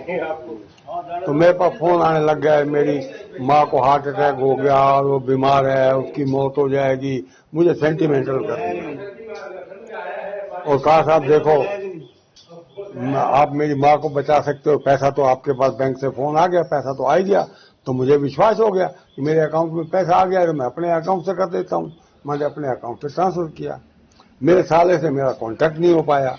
तो मेरे पास फोन आने लग गया है, मेरी माँ को हार्ट अटैक हो गया और वो बीमार है, उसकी मौत हो जाएगी, मुझे सेंटिमेंटल कर दिया। और कहा साहब देखो, आप मेरी माँ को बचा सकते हो, पैसा तो आपके पास बैंक से फोन आ गया, पैसा तो आ ही गया। तो मुझे विश्वास हो गया कि मेरे अकाउंट में पैसा आ गया, तो मैं अपने अकाउंट से कर देता हूँ। मैंने अपने अकाउंट से ट्रांसफर किया। मेरे साले से मेरा कांटेक्ट नहीं हो पाया।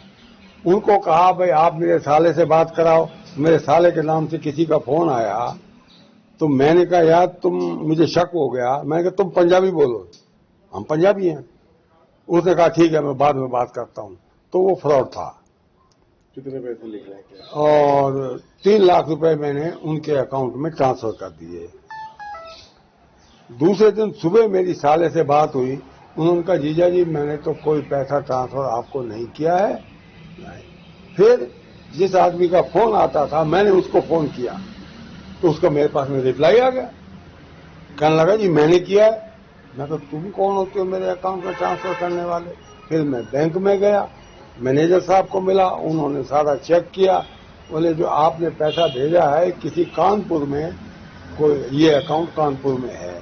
उनको कहा भाई आप मेरे साले से बात कराओ। मेरे साले के नाम से किसी का फोन आया, तो मैंने कहा यार तुम, मुझे शक हो गया। मैंने कहा तुम पंजाबी बोलो, हम पंजाबी हैं। उसने कहा ठीक है, मैं बाद में बात करता हूँ। तो वो फ्रॉड था। कितने पैसे लिख रहे हैं? और 3 लाख रुपए मैंने उनके अकाउंट में ट्रांसफर कर दिए। दूसरे दिन सुबह मेरी साले से बात हुई। उन्होंने कहा जीजा जी मैंने तो कोई पैसा ट्रांसफर आपको नहीं किया है। फिर जिस आदमी का फोन आता था मैंने उसको फोन किया, तो उसका मेरे पास में रिप्लाई आ गया। कहने लगा जी मैंने किया है। मैं तो तुम कौन होते हो मेरे अकाउंट में ट्रांसफर करने वाले। फिर मैं बैंक में गया, मैनेजर साहब को मिला, उन्होंने सारा चेक किया। बोले जो आपने पैसा भेजा है किसी कानपुर में, कोई ये अकाउंट कानपुर में है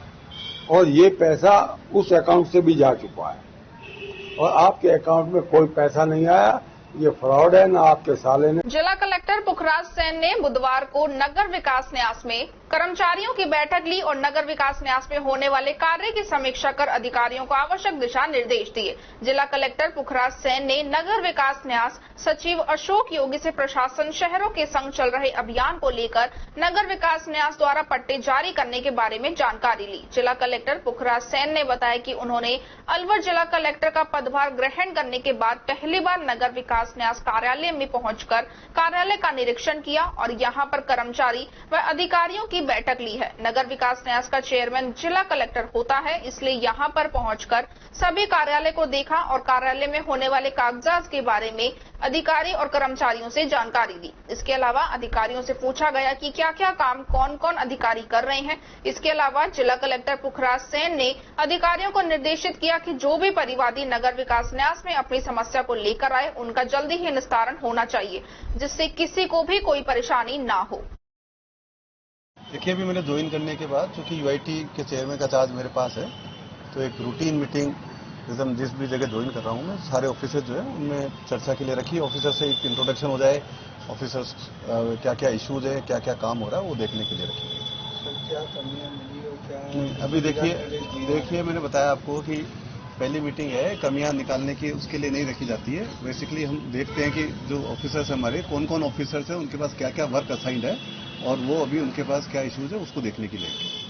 और ये पैसा उस अकाउंट से भी जा चुका है और आपके अकाउंट में कोई पैसा नहीं आया। ये फ्रॉड है ना आपके साले ने। जिला कलेक्टर पुखराज सेन ने बुधवार को नगर विकास न्यास में कर्मचारियों की बैठक ली और नगर विकास न्यास में होने वाले कार्य की समीक्षा कर अधिकारियों को आवश्यक दिशा निर्देश दिए। जिला कलेक्टर पुखराज सेन ने नगर विकास न्यास सचिव अशोक योगी से प्रशासन शहरों के संग चल रहे अभियान को लेकर नगर विकास न्यास द्वारा पट्टे जारी करने के बारे में जानकारी ली। जिला कलेक्टर पुखराज सेन ने बताया कि उन्होंने अलवर जिला कलेक्टर का पदभार ग्रहण करने के बाद पहली बार नगर विकास न्यास कार्यालय में पहुंचकर कार्यालय का निरीक्षण किया और यहां पर कर्मचारी व अधिकारियों की बैठक ली है। नगर विकास न्यास का चेयरमैन जिला कलेक्टर होता है, इसलिए यहां पर पहुंचकर सभी कार्यालय को देखा और कार्यालय में होने वाले कागजात के बारे में अधिकारी और कर्मचारियों से जानकारी दी। इसके अलावा अधिकारियों से पूछा गया कि क्या क्या काम कौन कौन अधिकारी कर रहे हैं। इसके अलावा जिला कलेक्टर पुखराज सेन ने अधिकारियों को निर्देशित किया कि जो भी परिवादी नगर विकास न्यास में अपनी समस्या को लेकर आए उनका जल्दी ही निस्तारण होना चाहिए, जिससे किसी को भी कोई परेशानी ना हो। देखिए अभी मैंने ज्वाइन करने के बाद, चूंकि यूआईटी के चेयरमैन का चार्ज मेरे पास है, तो एक रूटीन मीटिंग एकदम जिस भी जगह ज्वाइन कर रहा हूँ मैं, सारे ऑफिसर जो है उनमें चर्चा के लिए रखी। ऑफिसर से एक इंट्रोडक्शन हो जाए, ऑफिसर्स क्या क्या इश्यूज है, क्या क्या काम हो रहा है वो देखने के लिए रखी। क्या कमियां मिली और क्या? अभी देखिए मैंने बताया आपको कि पहली मीटिंग है, कमियां निकालने की उसके लिए नहीं रखी जाती है। बेसिकली हम देखते हैं कि जो ऑफिसर्स हमारे कौन कौन ऑफिसर्स हैं, उनके पास क्या क्या वर्क असाइंड है और वो अभी उनके पास क्या इश्यूज है उसको देखने के लिए।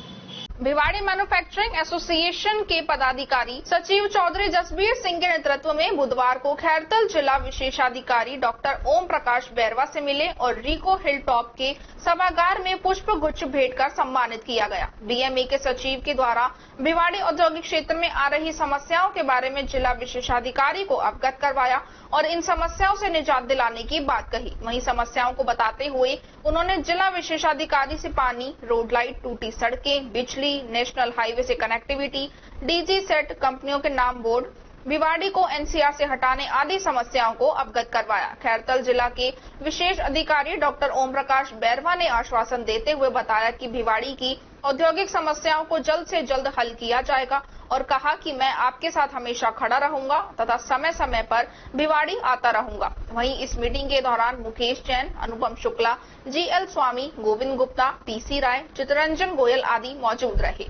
भिवाड़ी मैन्युफैक्चरिंग एसोसिएशन के पदाधिकारी सचिव चौधरी जसबीर सिंह के नेतृत्व में बुधवार को खैरतल जिला विशेषाधिकारी डॉक्टर ओम प्रकाश बैरवा से मिले और रिको हिल टॉप के सभागार में पुष्प गुच्छ भेंट कर सम्मानित किया गया। बीएमए के सचिव के द्वारा भिवाड़ी औद्योगिक क्षेत्र में आ रही समस्याओं के बारे में जिला विशेषाधिकारी को अवगत करवाया और इन समस्याओं से निजात दिलाने की बात कही। वहीं समस्याओं को बताते हुए उन्होंने जिला विशेषाधिकारी से पानी, रोड लाइट, टूटी सड़कें, बिजली, नेशनल हाईवे से कनेक्टिविटी, डीजी सेट कंपनियों के नाम बोर्ड, भिवाड़ी को एनसीआर से हटाने आदि समस्याओं को अवगत करवाया। खैरतल जिला के विशेष अधिकारी डॉक्टर ओम प्रकाश बैरवा ने आश्वासन देते हुए बताया कि भिवाड़ी की औद्योगिक समस्याओं को जल्द से जल्द हल किया जाएगा और कहा कि मैं आपके साथ हमेशा खड़ा रहूंगा तथा समय समय पर भिवाड़ी आता रहूंगा। वहीं इस मीटिंग के दौरान मुकेश जैन, अनुपम शुक्ला, जीएल स्वामी, गोविंद गुप्ता, पीसी राय, चितरंजन गोयल आदि मौजूद रहे।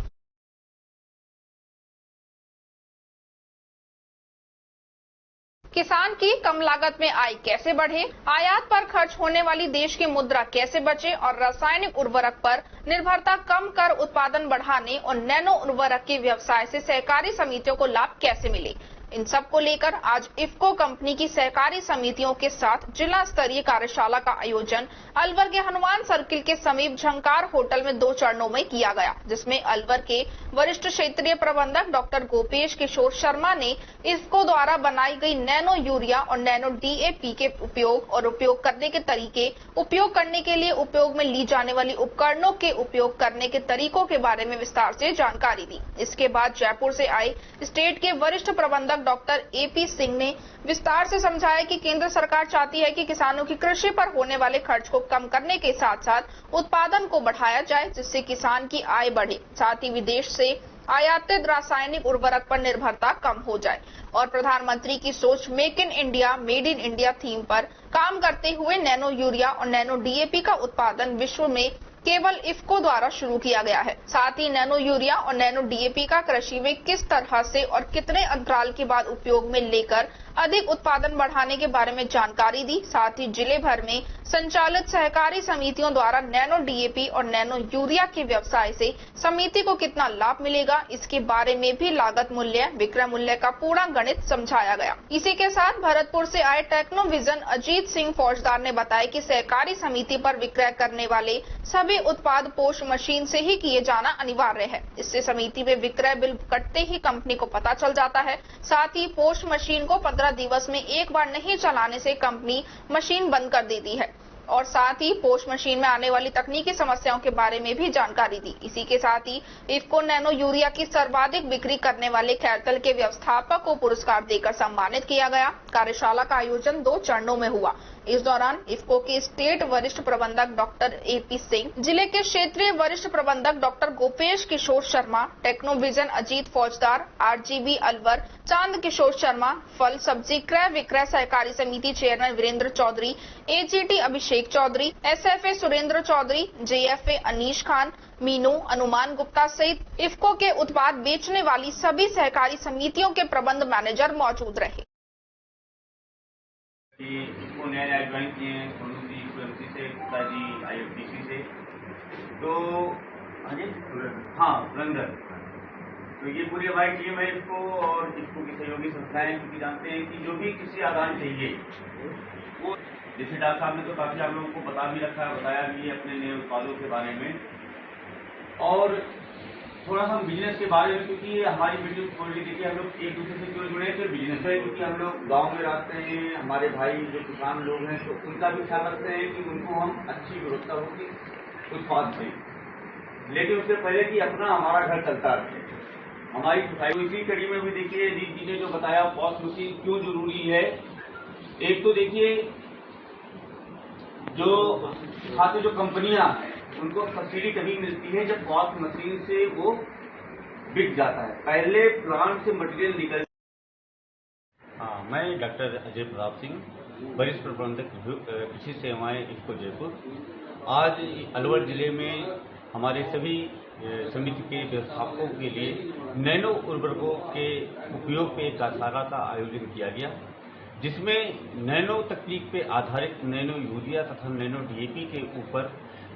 किसान की कम लागत में आय कैसे बढ़े, आयात पर खर्च होने वाली देश की मुद्रा कैसे बचे और रासायनिक उर्वरक पर निर्भरता कम कर उत्पादन बढ़ाने और नैनो उर्वरक के व्यवसाय से सहकारी समितियों को लाभ कैसे मिले, इन सब को लेकर आज इफ्को कंपनी की सहकारी समितियों के साथ जिला स्तरीय कार्यशाला का आयोजन अलवर के हनुमान सर्किल के समीप झंकार होटल में 2 चरणों में किया गया, जिसमें अलवर के वरिष्ठ क्षेत्रीय प्रबंधक डॉक्टर गोपेश किशोर शर्मा ने इफ्को द्वारा बनाई गई नैनो यूरिया और नैनो डीएपी के उपयोग और उपयोग करने के तरीके, उपयोग करने के लिए उपयोग में ली जाने वाली उपकरणों के उपयोग करने के तरीकों के बारे में विस्तार से जानकारी दी। इसके बाद जयपुर से आए स्टेट के वरिष्ठ प्रबंधक डॉक्टर एपी सिंह ने विस्तार से समझाया कि केंद्र सरकार चाहती है कि किसानों की कृषि पर होने वाले खर्च को कम करने के साथ साथ उत्पादन को बढ़ाया जाए, जिससे किसान की आय बढ़े, साथ ही विदेश से आयातित रासायनिक उर्वरक पर निर्भरता कम हो जाए और प्रधानमंत्री की सोच make in India, made in India theme पर काम करते हुए नैनो यूरिया और नैनो डीएपी का उत्पादन विश्व में केवल इफ्को द्वारा शुरू किया गया है। साथ ही नैनो यूरिया और नैनो डीएपी का कृषि में किस तरह से और कितने अंतराल के बाद उपयोग में लेकर अधिक उत्पादन बढ़ाने के बारे में जानकारी दी। साथ ही जिले भर में संचालित सहकारी समितियों द्वारा नैनो डीएपी और नैनो यूरिया के व्यवसाय से समिति को कितना लाभ मिलेगा, इसके बारे में भी लागत मूल्य, विक्रय मूल्य का पूरा गणित समझाया गया। इसी के साथ भरतपुर से आए टेक्नो विजन अजीत सिंह फौजदार ने बताया कि सहकारी समिति पर विक्रय करने वाले सभी उत्पाद पोष मशीन से ही किए जाना अनिवार्य है। इससे समिति में विक्रय बिल कटते ही कंपनी को पता चल जाता है। साथ ही पोष मशीन को 15 दिवस में एक बार नहीं चलाने से कंपनी मशीन बंद कर देती है और साथ ही पोस्ट मशीन में आने वाली तकनीकी समस्याओं के बारे में भी जानकारी दी। इसी के साथ ही इफ्को नैनो यूरिया की सर्वाधिक बिक्री करने वाले खैरतल के व्यवस्थापक को पुरस्कार देकर सम्मानित किया गया। कार्यशाला का आयोजन 2 चरणों में हुआ। इस दौरान इफ्को के स्टेट वरिष्ठ प्रबंधक डॉक्टर एपी सिंह, जिले के क्षेत्रीय वरिष्ठ प्रबंधक doctor Gopesh Kishore Sharma, techno vision Ajit फौजदार, आरजीबी अलवर चांद किशोर शर्मा, फल सब्जी क्रय विक्रय सहकारी समिति चेयरमैन वीरेंद्र चौधरी, एजीटी अभिषेक चौधरी, एसएफए सुरेंद्र चौधरी, जेएफए अनीश खान, मीनू, अनुमान गुप्ता सहित इफ्को के उत्पाद बेचने वाली सभी सहकारी समितियों के प्रबंध मैनेजर मौजूद रहे। इसको नया ज्वाइन किए हैं सोनू से, पिताजी आईएफटीसी से, तो हाँ सुरेंद्र, तो ये पूरी हमारी टीम है इसको और इसको की सहयोगी संस्थाएं, क्योंकि जानते हैं कि जो भी किसी आदान चाहिए वो, जैसे डॉक्टर साहब ने तो काफी आप लोगों को बता भी रखा है, बताया भी है अपने नए उत्पादों के बारे में और थोड़ा सा बिजनेस के बारे में, क्योंकि हमारी बिजनेस खोलने देखिए हम लोग एक दूसरे से क्यों जुड़े तो बिजनेस है, क्योंकि हम लोग गांव में रहते हैं, हमारे भाई जो किसान लोग हैं तो उनका भी ख्याल रखते हैं कि उनको हम अच्छी गुणवत्ता होगी उत्पाद दें, लेकिन उससे पहले कि अपना हमारा घर चलता रहे, हमारी सोसाइटी। इसी कड़ी में भी देखिए जी ने जो बताया पॉस मशीन क्यों जरूरी है। एक तो देखिए जो खाते जो कंपनियां हैं उनको सब्सिडी तभी मिलती है जब पॉस मशीन से वो बिक जाता है, पहले प्लांट से मटेरियल निकल। हाँ, मैं डॉक्टर अजय प्रताप सिंह, वरिष्ठ प्रबंधक कृषि सेवाएं इफ्को जयपुर। आज अलवर जिले में हमारे सभी समिति के व्यवस्थापकों के लिए नैनो उर्वरकों के उपयोग पे एक कार्यशाला का आयोजन किया गया, जिसमें नैनो तकनीक पे आधारित नैनो यूरिया तथा नैनो डीएपी के ऊपर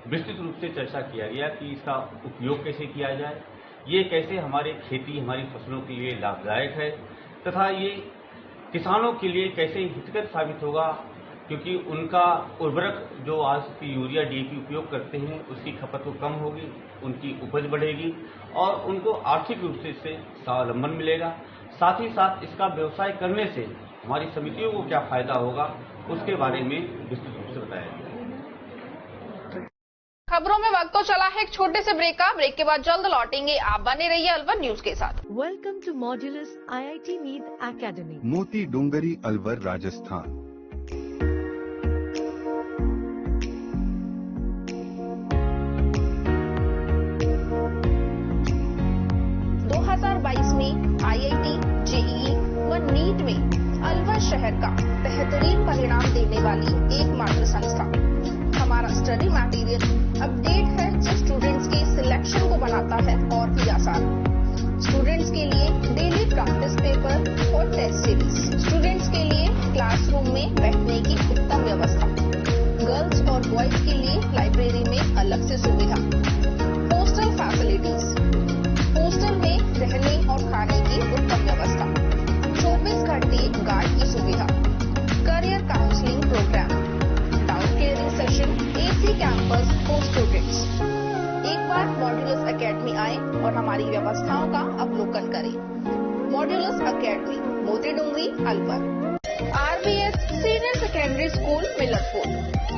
विस्तृत रूप से चर्चा किया गया कि इसका उपयोग कैसे किया जाए, ये कैसे हमारे खेती हमारी फसलों के लिए लाभदायक है तथा ये किसानों के लिए कैसे हितकर साबित होगा, क्योंकि उनका उर्वरक जो आज की यूरिया डीएपी उपयोग करते हैं उसकी खपत तो कम होगी, उनकी उपज बढ़ेगी और उनको आर्थिक रूप से इससे स्वावलंबन मिलेगा। साथ ही साथ इसका व्यवसाय करने से हमारी समितियों को क्या फायदा होगा उसके बारे में विस्तृत रूप से बताया गया। खबरों में वक्त तो चला है एक छोटे से ब्रेक का। ब्रेक के बाद जल्द लौटेंगे, आप बने रहिए अलवर न्यूज के साथ। Welcome to Modulus IIT NEET academy, Moti Dungri, Alwar, Rajasthan. 2022 में IIT, JEE व नीट में अलवर शहर का बेहतरीन परिणाम देने वाली एकमात्र संस्था। हमारा स्टडी मटेरियल अपडेट है जो स्टूडेंट्स के सिलेक्शन को बनाता है और भी आसान। स्टूडेंट्स के लिए डेली प्रैक्टिस पेपर और टेस्ट सीरीज, स्टूडेंट्स के लिए क्लासरूम में बैठने की उत्तम व्यवस्था, गर्ल्स और बॉयज के लिए लाइब्रेरी में अलग से सुविधा, हॉस्टल फैसिलिटीज, हॉस्टल में रहने और खाने की उत्तम व्यवस्था, 24 घंटे गार्ड की सुविधा, career counselling programme, doubt clearing session, AC campus for students. एक बार मॉड्यूलस एकेडमी आए और हमारी व्यवस्थाओं का अवलोकन करें। Modulus academy, Moti Dungri, Alwar. RBS senior secondary school, Milakpur,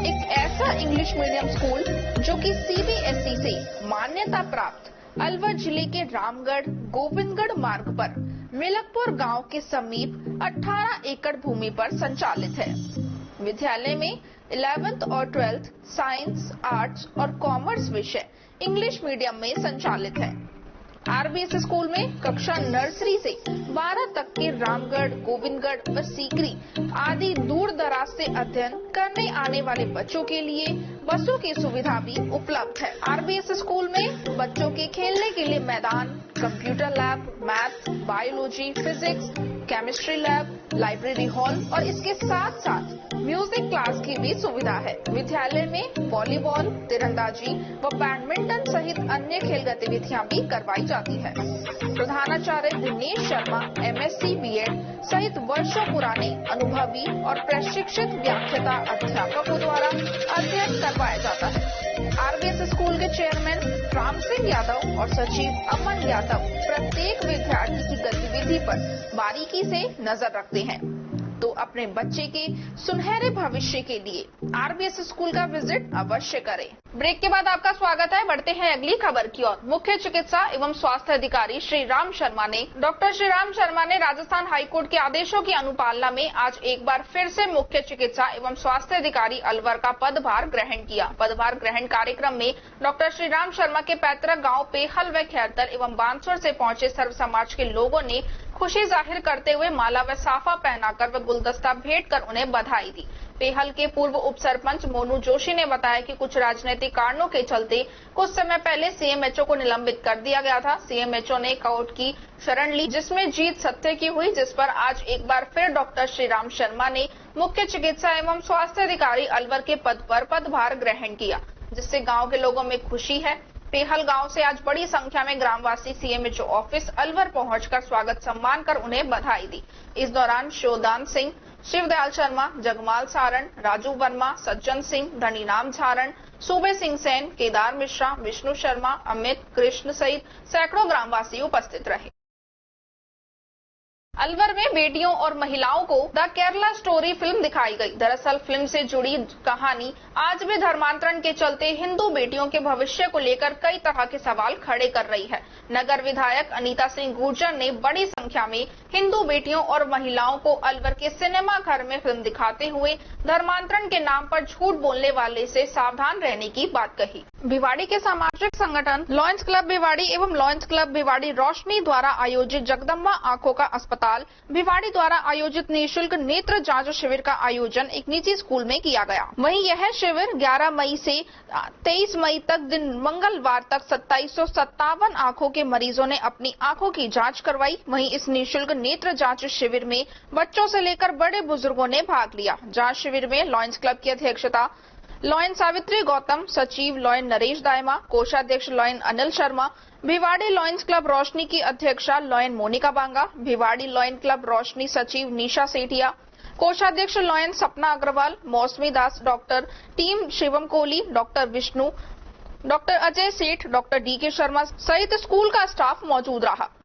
एक ऐसा इंग्लिश मीडियम स्कूल जो कि सीबीएसई से मान्यता प्राप्त अलवर जिले के रामगढ़ गोविंदगढ़ मार्ग पर मिलकपुर गांव के समीप 18 एकड़ भूमि पर संचालित है। विद्यालय में 11th और 12th साइंस, आर्ट्स और कॉमर्स विषय इंग्लिश मीडियम में संचालित है। आरबीएस स्कूल में कक्षा नर्सरी से 12 तक के रामगढ़, गोविंदगढ़ और सीकरी आदि दूर दराज से अध्ययन करने आने वाले बच्चों के लिए बसों की सुविधा भी उपलब्ध है। आरबीएस स्कूल में बच्चों के खेलने के लिए मैदान, computer lab, math, biology, physics, chemistry lab, library hall और इसके साथ साथ म्यूजिक क्लास की भी सुविधा है। विद्यालय में वॉलीबॉल, तीरंदाजी व बैडमिंटन सहित अन्य खेल गतिविधियां भी करवाई जाती है। प्रधानाचार्य दिनेश शर्मा एमएससी बीएड सहित वर्षों पुराने अनुभवी और प्रशिक्षित व्याख्याता अध्यापकों द्वारा अध्ययन करवाया जाता है। आरबीएस स्कूल के चेयरमैन राम सिंह यादव और सचिव अमन यादव प्रत्येक विद्यार्थी की गतिविधि पर बारीकी से नजर रखते हैं। तो अपने बच्चे के सुनहरे भविष्य के लिए आरबीएस स्कूल का विजिट अवश्य करें। ब्रेक के बाद आपका स्वागत है। बढ़ते हैं अगली खबर की ओर। मुख्य चिकित्सा एवं स्वास्थ्य अधिकारी डॉक्टर श्रीराम शर्मा ने राजस्थान हाईकोर्ट के आदेशों की अनुपालना में आज एक बार फिर से मुख्य चिकित्सा एवं स्वास्थ्य अधिकारी अलवर का पदभार ग्रहण किया। पदभार ग्रहण कार्यक्रम में डॉक्टर श्रीराम शर्मा के पैतृक गांव पेहल व खैरतर एवं बांसुर से पहुंचे सर्व समाज के लोगों ने खुशी जाहिर करते हुए माला व साफा पहनाकर व गुलदस्ता भेंट कर उन्हें बधाई दी। पेहल के पूर्व उप सरपंच मोनू जोशी ने बताया कि कुछ राजनीतिक कारणों के चलते कुछ समय पहले सीएमएचओ को निलंबित कर दिया गया था। सीएमएचओ ने कोर्ट की शरण ली जिसमें जीत सत्य की हुई, जिस पर आज एक बार फिर डॉक्टर श्रीराम शर्मा ने मुख्य चिकित्सा एवं स्वास्थ्य अधिकारी अलवर के पद पर पदभार ग्रहण किया, जिससे गाँव के लोगों में खुशी है। पेहल गांव से आज बड़ी संख्या में ग्रामवासी सीएमएचओ ऑफिस अलवर पहुंचकर स्वागत सम्मान कर उन्हें बधाई दी। इस दौरान शोदान सिंह, शिवदयाल शर्मा, जगमाल सारण, राजू वर्मा, सज्जन सिंह, धनीराम झारण, सूबे सिंह सेन, केदार मिश्रा, विष्णु शर्मा, अमित, कृष्ण सहित सैकड़ों ग्रामवासी उपस्थित रहे। अलवर में बेटियों और महिलाओं को द केरला स्टोरी फिल्म दिखाई गई। दरअसल फिल्म से जुड़ी कहानी आज भी धर्मांतरण के चलते हिंदू बेटियों के भविष्य को लेकर कई तरह के सवाल खड़े कर रही है। नगर विधायक अनीता सिंह गुर्जर ने बड़ी संख्या में हिंदू बेटियों और महिलाओं को अलवर के सिनेमा घर में फिल्म दिखाते हुए धर्मांतरण के नाम पर झूठ बोलने वाले से सावधान रहने की बात कही। भिवाड़ी के सामाजिक संगठन लॉयंस क्लब भिवाड़ी एवं लॉयंस क्लब भिवाड़ी रोशनी द्वारा आयोजित जगदम्बा आंखों का अस्पताल भिवाड़ी द्वारा आयोजित निःशुल्क नेत्र जांच शिविर का आयोजन एक निजी स्कूल में किया गया। वहीं यह शिविर 11 मई से 23 मई तक दिन मंगलवार तक 2757 आंखों के मरीजों ने अपनी आंखों की जांच करवाई। वहीं इस निःशुल्क नेत्र जांच शिविर में बच्चों से लेकर बड़े बुजुर्गों ने भाग लिया। जांच शिविर में लॉयंस क्लब की अध्यक्षता लॉयन सावित्री गौतम, सचिव लॉयन नरेश दायमा, कोषाध्यक्ष lion Anil Sharma, Bhiwadi lions club Roshni की अध्यक्षा lion Monika Banga, Bhiwadi lion club Roshni सचिव निशा सेठिया, कोषाध्यक्ष lion Sapna Agarwal, Mousumi Das, doctor team Shivam Kohli, doctor Vishnu, doctor Ajay Seth, doctor DK Sharma सहित स्कूल का स्टाफ मौजूद रहा।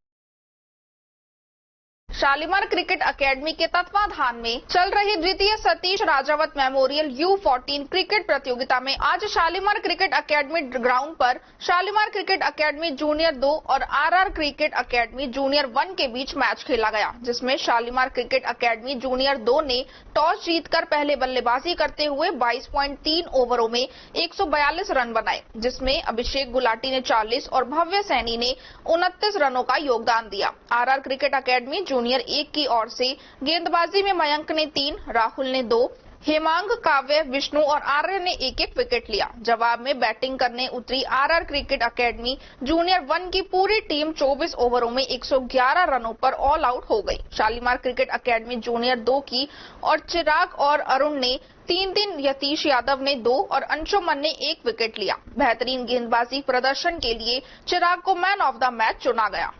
शालीमार क्रिकेट अकेडमी के तत्वाधान में चल रही द्वितीय Satish Rajawat memorial U14 cricket प्रतियोगिता में आज शालीमार क्रिकेट अकेडमी ग्राउंड पर शालीमार क्रिकेट अकेडमी जूनियर 2 और आरआर क्रिकेट अकेडमी जूनियर 1 के बीच मैच खेला गया, जिसमें शालीमार क्रिकेट अकेडमी जूनियर 2 ने टॉस जीतकर पहले बल्लेबाजी करते हुए 22.3 ओवरों में 142 रन बनाए, जिसमें अभिषेक गुलाटी ने 40 और भव्य सैनी ने 29 रनों का योगदान दिया। आरआर क्रिकेट अकेडमी जूनियर 1 की ओर से गेंदबाजी में मयंक ने 3, राहुल ने 2, हेमांग, काव्य, विष्णु और आर्य ने एक एक विकेट लिया। जवाब में बैटिंग करने उतरी आरआर क्रिकेट एकेडमी जूनियर 1 की पूरी टीम 24 ओवरों में 111 रनों पर ऑल आउट हो गई। शालीमार क्रिकेट एकेडमी जूनियर 2 की और चिराग और अरुण ने 3-3, यतीश यादव ने 2 और अंशुमन ने 1 विकेट लिया। बेहतरीन गेंदबाजी प्रदर्शन के लिए चिराग को मैन ऑफ द मैच चुना गया।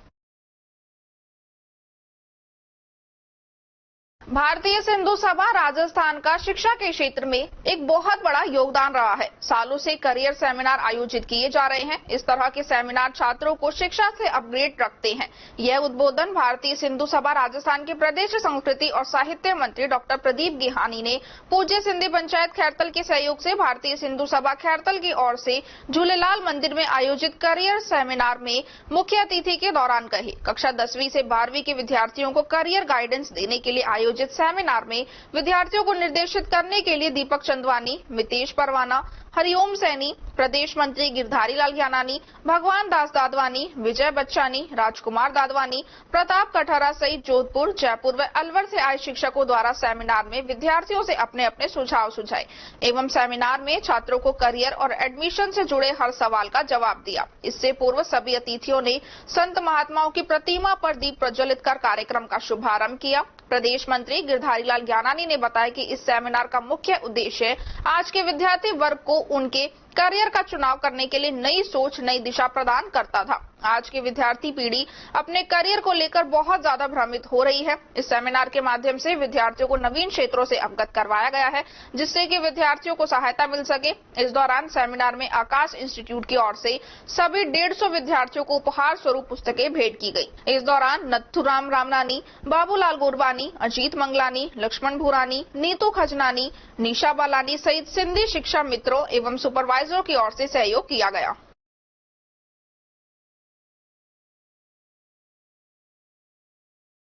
भारतीय सिंधु सभा राजस्थान का शिक्षा के क्षेत्र में एक बहुत बड़ा योगदान रहा है। सालों से करियर सेमिनार आयोजित किए जा रहे हैं। इस तरह के सेमिनार छात्रों को शिक्षा से अपग्रेड रखते हैं। यह उद्बोधन भारतीय सिंधु सभा राजस्थान के प्रदेश संस्कृति और साहित्य मंत्री डॉक्टर प्रदीप गेहानी ने पूज्य सिंधी पंचायत खैरतल के सहयोग से भारतीय सिंधु सभा खैरतल की ओर से झूलेलाल मंदिर में आयोजित करियर सेमिनार में मुख्य अतिथि के दौरान कही। कक्षा 10वीं से 12वीं के विद्यार्थियों को करियर गाइडेंस देने के लिए आयोजित सेमिनार में विद्यार्थियों को निर्देशित करने के लिए दीपक चंदवानी, मितेश परवाना, हरिओम सैनी, प्रदेश मंत्री गिरधारी लाल ज्ञानानी, भगवान दास दादवानी, विजय बच्चानी, राजकुमार दादवानी, प्रताप कठहरा सहित जोधपुर, जयपुर व अलवर से आए शिक्षकों द्वारा सेमिनार में विद्यार्थियों से अपने अपने सुझाव सुझाए एवं सेमिनार में छात्रों को करियर और एडमिशन से जुड़े हर सवाल का जवाब दिया। इससे पूर्व सभी अतिथियों ने संत महात्माओं की प्रतिमा पर दीप प्रज्वलित कर कार्यक्रम का शुभारंभ किया। प्रदेश मंत्री गिरधारी लाल ज्ञानानी ने बताया कि इस सेमिनार का मुख्य उद्देश्य आज के विद्यार्थी वर्ग को उनके करियर का चुनाव करने के लिए नई सोच, नई दिशा प्रदान करता था। आज की विद्यार्थी पीढ़ी अपने करियर को लेकर बहुत ज्यादा भ्रमित हो रही है। इस सेमिनार के माध्यम से विद्यार्थियों को नवीन क्षेत्रों से अवगत करवाया गया है, जिससे कि विद्यार्थियों को सहायता मिल सके। इस दौरान सेमिनार में आकाश इंस्टीट्यूट की ओर से सभी 150 विद्यार्थियों को उपहार स्वरूप पुस्तकें भेंट की गई। इस दौरान नथुराम रामनानी, बाबूलाल गोरबानी, अजीत मंगलानी, लक्ष्मण भूरानी, नीतू खजनानी, निशा बालानी सहित सिंधी शिक्षा मित्रों एवं सुपरवाइजरों की ओर से सहयोग किया गया।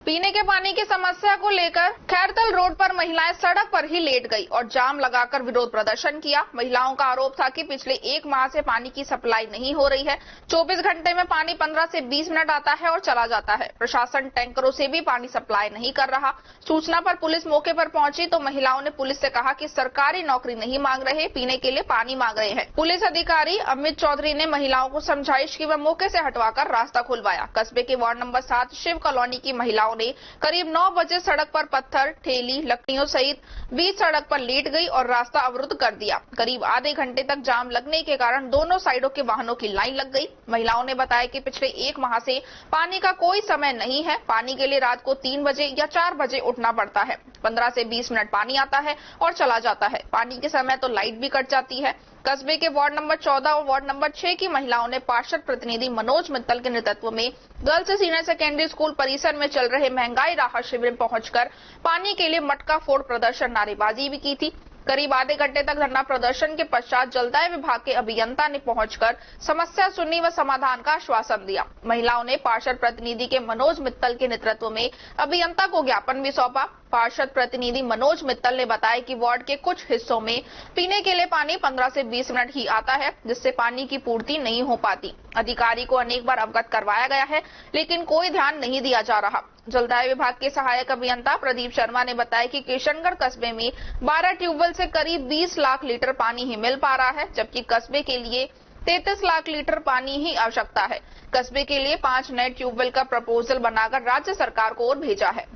पीने के पानी की समस्या को लेकर खैरतल रोड पर महिलाएं सड़क पर ही लेट गई और जाम लगाकर विरोध प्रदर्शन किया। महिलाओं का आरोप था कि पिछले 1 माह से पानी की सप्लाई नहीं हो रही है। 24 घंटे में पानी 15 से 20 मिनट आता है और चला जाता है। प्रशासन टैंकरों से भी पानी सप्लाई नहीं कर रहा। सूचना पर पुलिस मौके पर पहुंची तो महिलाओं ने पुलिस से कहा कि सरकारी नौकरी नहीं मांग रहे, पीने के लिए पानी मांग रहे हैं। पुलिस अधिकारी अमित चौधरी ने महिलाओं को समझाइश की वह मौके से हटवाकर रास्ता खुलवाया। कस्बे के वार्ड नंबर 7 शिव कॉलोनी की महिलाओं ने करीब 9 बजे सड़क पर पत्थर, ठेली, लकड़ियों सहित बीच सड़क पर लेट गई और रास्ता अवरुद्ध कर दिया। करीब आधे घंटे तक जाम लगने के कारण दोनों साइडों के वाहनों की लाइन लग गई। महिलाओं ने बताया कि पिछले 1 माह से पानी का कोई समय नहीं है। पानी के लिए रात को 3 बजे या 4 बजे उठना पड़ता है। 15 से 20 मिनट पानी आता है और चला जाता है। पानी के समय तो लाइट भी कट जाती है। कस्बे के वार्ड नंबर 14 और वार्ड नंबर 6 की महिलाओं ने पार्षद प्रतिनिधि मनोज मित्तल के नेतृत्व में गर्ल्स सीनियर सेकेंडरी स्कूल परिसर में चल रहे महंगाई राहत शिविर में पहुंचकर पानी के लिए मटका फोड़ प्रदर्शन, नारेबाजी भी की थी। करीब आधे घंटे तक धरना प्रदर्शन के पश्चात जलदाय विभाग के अभियंता ने पहुंचकर समस्या सुनी व समाधान का आश्वासन दिया। महिलाओं ने पार्षद प्रतिनिधि के मनोज मित्तल के नेतृत्व में अभियंता को ज्ञापन भी सौंपा। पार्षद प्रतिनिधि मनोज मित्तल ने बताया कि वार्ड के कुछ हिस्सों में पीने के लिए पानी 15 से 20 मिनट ही आता है, जिससे पानी की पूर्ति नहीं हो पाती। अधिकारी को अनेक बार अवगत करवाया गया है, लेकिन कोई ध्यान नहीं दिया जा रहा। जलदाय विभाग के सहायक अभियंता प्रदीप शर्मा ने बताया कि किशनगढ़ कस्बे में 12 ट्यूबवेल से करीब 20 लाख लीटर पानी ही मिल पा रहा है, जबकि कस्बे के लिए 33 लाख लीटर पानी ही आवश्यकता है। कस्बे के लिए 5 नए ट्यूबवेल का प्रपोजल बनाकर राज्य सरकार को और भेजा है।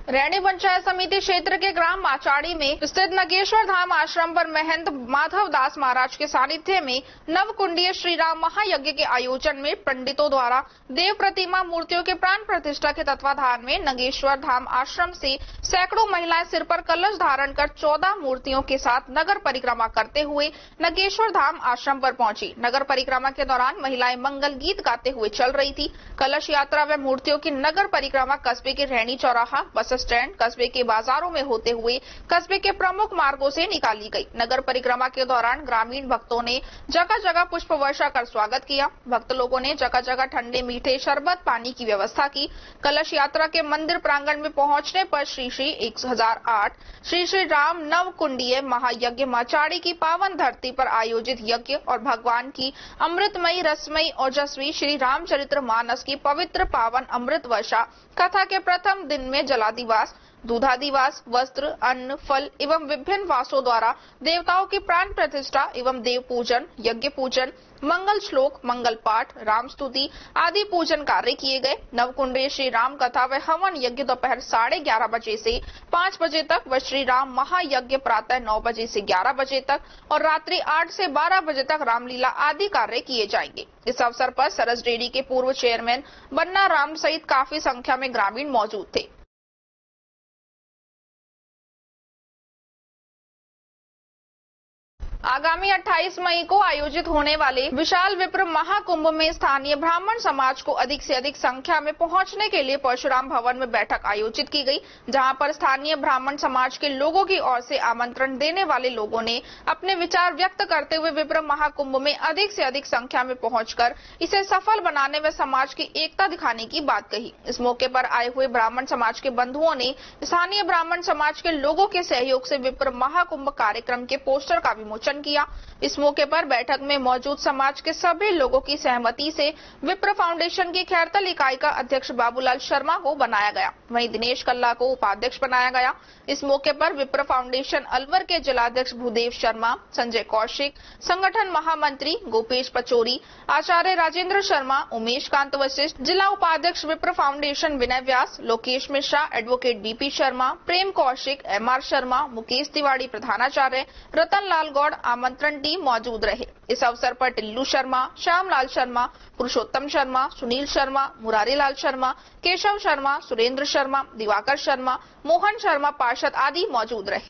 रैणी पंचायत समिति क्षेत्र के ग्राम माचाड़ी में स्थित नगेश्वर धाम आश्रम पर महंत माधव दास महाराज के सानिध्य में नवकुंडीय श्री राम महायज्ञ के आयोजन में पंडितों द्वारा देव प्रतिमा मूर्तियों के प्राण प्रतिष्ठा के तत्वाधान में नगेश्वर धाम आश्रम से सैकड़ों महिलाएं सिर पर कलश धारण कर 14 मूर्तियों के साथ नगर परिक्रमा करते हुए नगेश्वर धाम आश्रम पर पहुंची। नगर परिक्रमा के दौरान महिलाएं मंगल गीत गाते हुए चल रही थी। कलश यात्रा व मूर्तियों की नगर परिक्रमा कस्बे के रैणी चौराहा, बस स्टैंड, कस्बे के बाजारों में होते हुए कस्बे के प्रमुख मार्गों से निकाली गई। नगर परिक्रमा के दौरान ग्रामीण भक्तों ने जगह जगह पुष्प वर्षा कर स्वागत किया। भक्त लोगों ने जगह जगह ठंडे मीठे शरबत पानी की व्यवस्था की। कलश यात्रा के मंदिर प्रांगण में पहुंचने पर श्री श्री 1008 श्री श्री राम नवकुंडीय महायज्ञ माचाड़ी की पावन धरती पर आयोजित यज्ञ और भगवान की अमृतमयी रसमयी ओजस्वी श्री रामचरित्र मानस की पवित्र पावन अमृत वर्षा कथा के प्रथम दिन में जलादिवास दूधादिवास, वस्त्र, अन्न, फल एवं विभिन्न वासों द्वारा देवताओं की प्राण प्रतिष्ठा एवं देव पूजन, यज्ञ पूजन, मंगल श्लोक, मंगल पाठ, राम स्तुति आदि पूजन कार्य किए गए। नवकुंडीय श्री राम कथा व हवन यज्ञ दोपहर 11:30 बजे से 5 बजे तक व श्री राम महायज्ञ प्रातः 9 बजे से 11 बजे तक और रात्रि 8 से 12 बजे तक रामलीला आदि कार्य किए जाएंगे। इस अवसर पर सरस डेयरी के पूर्व चेयरमैन बन्ना राम सहित काफी संख्या में ग्रामीण मौजूद थे। आगामी 28 मई को आयोजित होने वाले विशाल विप्र महाकुंभ में स्थानीय ब्राह्मण समाज को अधिक से अधिक संख्या में पहुंचने के लिए परशुराम भवन में बैठक आयोजित की गई, जहां पर स्थानीय ब्राह्मण समाज के लोगों की ओर से आमंत्रण देने वाले लोगों ने अपने विचार व्यक्त करते हुए विप्र महाकुंभ में अधिक से अधिक संख्या में पहुंचकर इसे सफल बनाने व समाज की एकता दिखाने की बात कही। इस मौके पर आए हुए ब्राह्मण समाज के बंधुओं ने स्थानीय ब्राह्मण समाज के लोगों के सहयोग से विप्र महाकुंभ कार्यक्रम के पोस्टर का विमोचन किया। इस मौके पर बैठक में मौजूद समाज के सभी लोगों की सहमति से विप्र फाउंडेशन की खैरतल इकाई का अध्यक्ष बाबूलाल शर्मा को बनाया गया, वहीं दिनेश कल्ला को उपाध्यक्ष बनाया गया। इस मौके पर विप्र फाउंडेशन अलवर के जिलाध्यक्ष भूदेव शर्मा, संजय कौशिक, संगठन महामंत्री गोपेश पचौरी, आचार्य राजेंद्र शर्मा, उमेश कांत वशिष्ठ, जिला उपाध्यक्ष विप्र फाउंडेशन विनय व्यास, लोकेश मिश्रा, एडवोकेट बीपी शर्मा, प्रेम कौशिक, एमआर शर्मा, मुकेश तिवारी प्रधानाचार्य, रतन लाल गौड़ आमंत्रण टीम मौजूद रहे। इस अवसर पर टिल्लू शर्मा, श्यामलाल शर्मा, पुरुषोत्तम शर्मा, सुनील शर्मा, मुरारी लाल शर्मा, केशव शर्मा, सुरेंद्र शर्मा, दिवाकर शर्मा, मोहन शर्मा पार्षद आदि मौजूद रहे।